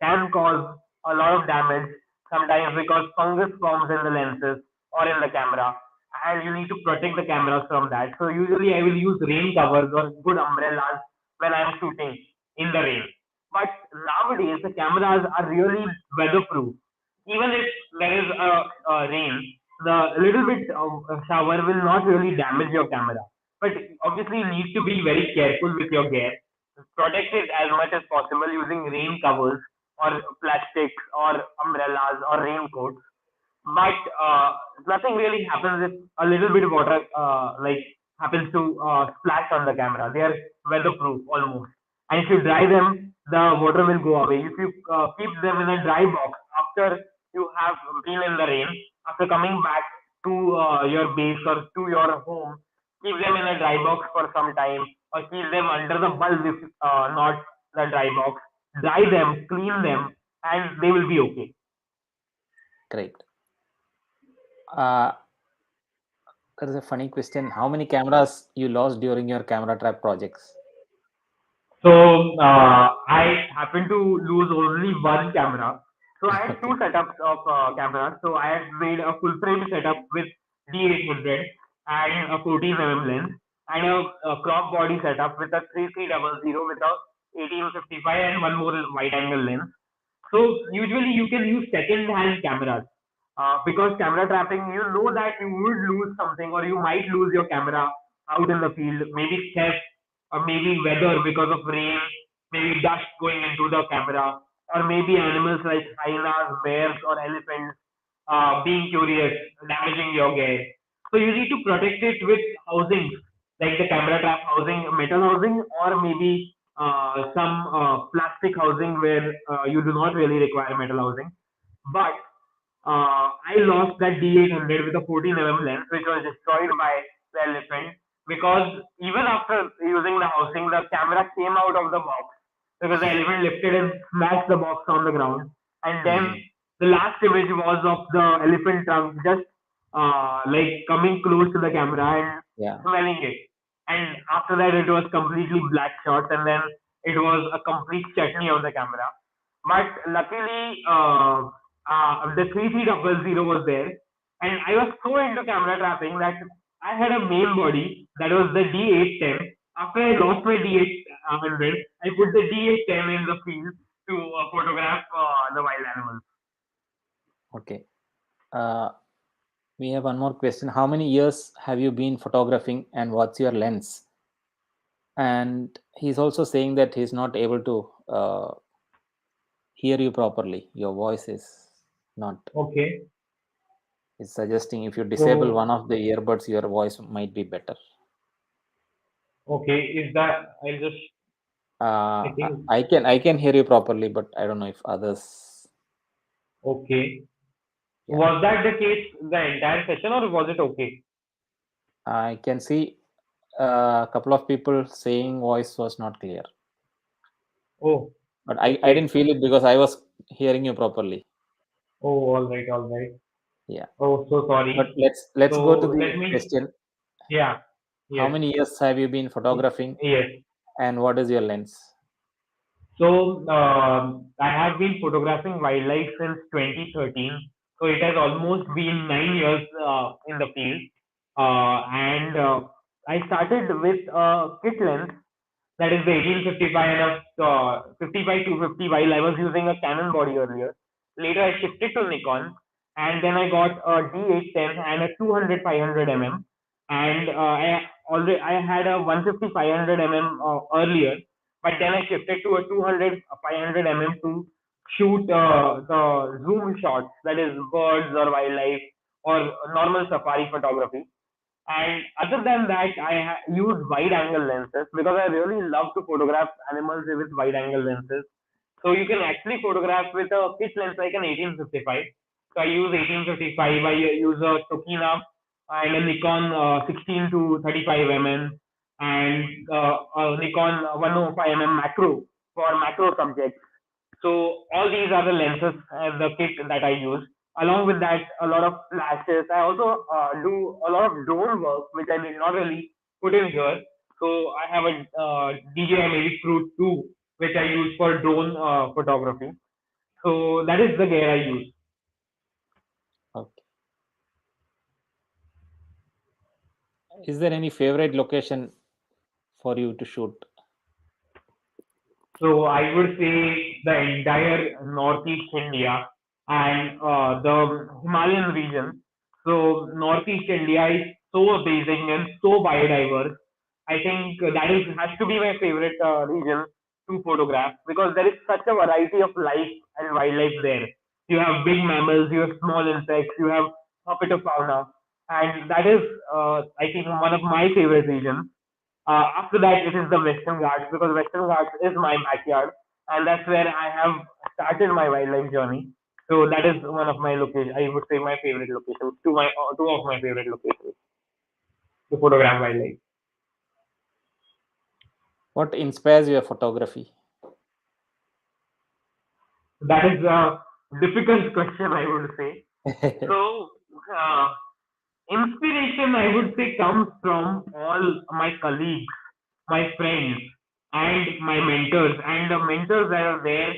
can cause a lot of damage sometimes because fungus forms in the lenses or in the camera, and you need to protect the cameras from that. So usually I will use rain covers or good umbrellas when I am shooting in the rain. But nowadays the cameras are really weatherproof. Even if there is a rain, the little bit of a shower will not really damage your camera. But obviously, you need to be very careful with your gear. Protect it as much as possible using rain covers or plastics or umbrellas or raincoats. But nothing really happens if a little bit of water happens to splash on the camera. They are weatherproof almost. And if you dry them, the water will go away. If you keep them in a dry box after you have been in the rain, after coming back to your base or to your home, keep them in a dry box for some time or keep them under the bulb if not the dry box. Dry them, clean them, and they will be okay. Great. Uh, there is a funny question. How many cameras you lost during your camera trap projects? So I happened to lose only one camera. So I had two Okay. setups of cameras. So I had made a full frame setup with D800 and a 14 mm lens, and a crop body setup with a 3300 with a 1855 and one more wide angle lens. So usually you can use second hand cameras because camera trapping, you know that you would lose something or you might lose your camera out in the field, maybe theft or maybe weather because of rain, maybe dust going into the camera, or maybe animals like hyenas, bears, or elephants being curious, damaging your gear. So you need to protect it with housing, like the camera trap housing, metal housing, or maybe some plastic housing where you do not really require metal housing. But I lost that D800 with a 14 mm lens, which was destroyed by the elephant because even after using the housing, the camera came out of the box because the elephant lifted and smashed the box on the ground. And then Mm, the last image was of the elephant trunk just like coming close to the camera and yeah. smelling it. And after that, it was completely black shot, and then it was a complete chutney of the camera. But luckily, the 3300 was there, and I was so into camera trapping that I had a main body that was the D810. After I lost my D800, I put the D810 in the field to photograph the wild animals. Okay. Uh, we have one more question. How many years have you been photographing and what's your lens? And he's also saying that he's not able to hear you properly. Your voice is not. Okay, He's suggesting if you disable so one of the earbuds, your voice might be better. okay, is that I'll just I think I can hear you properly, but I don't know if others. okay. Yeah, Was that the case the entire session or was it okay? I can see a couple of people saying voice was not clear, Oh, but I didn't okay. feel it because I was hearing you properly. Oh, all right, all right. Yeah, Oh, so but sorry. let's go to So the let me, question. yeah, How yes, many years have you been photographing, yes. and what is your lens? So I have been photographing wildlife since 2013. So it has almost been 9 years in the field. And I started with a kit lens that is the 1855 and a 55 250 while I was using a Canon body earlier. Later I shifted to Nikon and then I got a D810 and a 200 500 mm and I had a 150 500 mm earlier, But then I shifted to a 200, 500 mm to shoot the zoom shots, that is birds or wildlife or normal safari photography. And other than that, I use wide angle lenses because I really love to photograph animals with wide angle lenses. So you can actually photograph with a kit lens like an 1855. So I use 1855. I use a Tokina and a Nikon 16 to 35 mm and a Nikon 105 mm macro for macro subjects. So all these are the lenses and the kit that I use. Along with that, a lot of flashes. I also do a lot of drone work, which I did not really put in here. So I have a DJI Mavic Pro 2, which I use for drone photography. So that is the gear I use. Okay. Is there any favorite location for you to shoot? So I would say the entire Northeast India and the Himalayan region. So Northeast India is so amazing and so biodiverse. I think that is has to be my favorite region to photograph because there is such a variety of life and wildlife there. You have big mammals, you have small insects, you have herpetofauna, and that is, I think, one of my favorite regions. After that, it is the Western Ghats because Western Ghats is my backyard, and that's where I have started my wildlife journey. So that is one of my locations. I would say my favorite locations. Two of my favorite locations to photograph wildlife. What inspires your photography? That is a difficult question, I would say. So, uh, inspiration, I would say, comes from all my colleagues, my friends, and my mentors, and the mentors that are there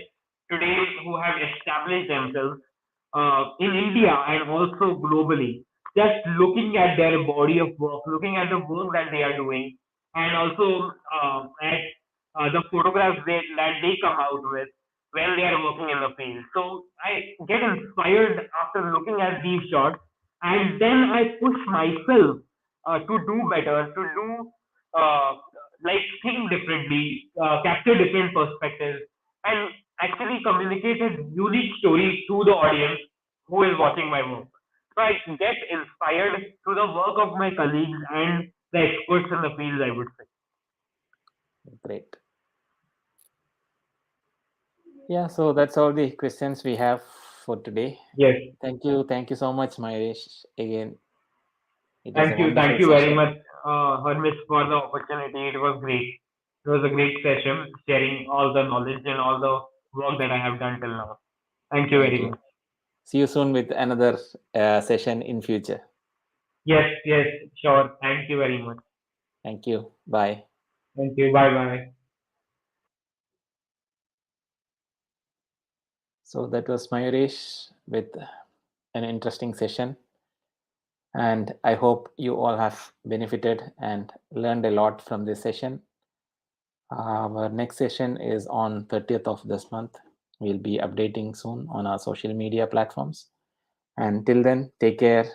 today who have established themselves in India and also globally. Just looking at their body of work, looking at the work that they are doing, and also at the photographs that they come out with when they are working in the field. So I get inspired after looking at these shots, and then I push myself to do better, to do like think differently, capture different perspectives, and actually communicate a unique story to the audience who is watching my work. So I get inspired through the work of my colleagues and the experts in the field, I would say. Great. Yeah, so that's all the questions we have for today. Yes. Thank you. Thank you so much, Mayuresh. Again, it was a Thank wonderful you very session. much, Hermes, for the opportunity. It was great. It was a great session, sharing all the knowledge and all the work that I have done till now. Thank you Thank very you. much. See you soon with another session in future. Yes, yes, sure. Thank you very much. Thank you. Bye. Thank you. Bye bye. So that was Mayuresh with an interesting session. And I hope you all have benefited and learned a lot from this session. Our next session is on 30th of this month. We'll be updating soon on our social media platforms. And till then, take care.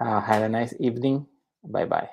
Have a nice evening. Bye bye.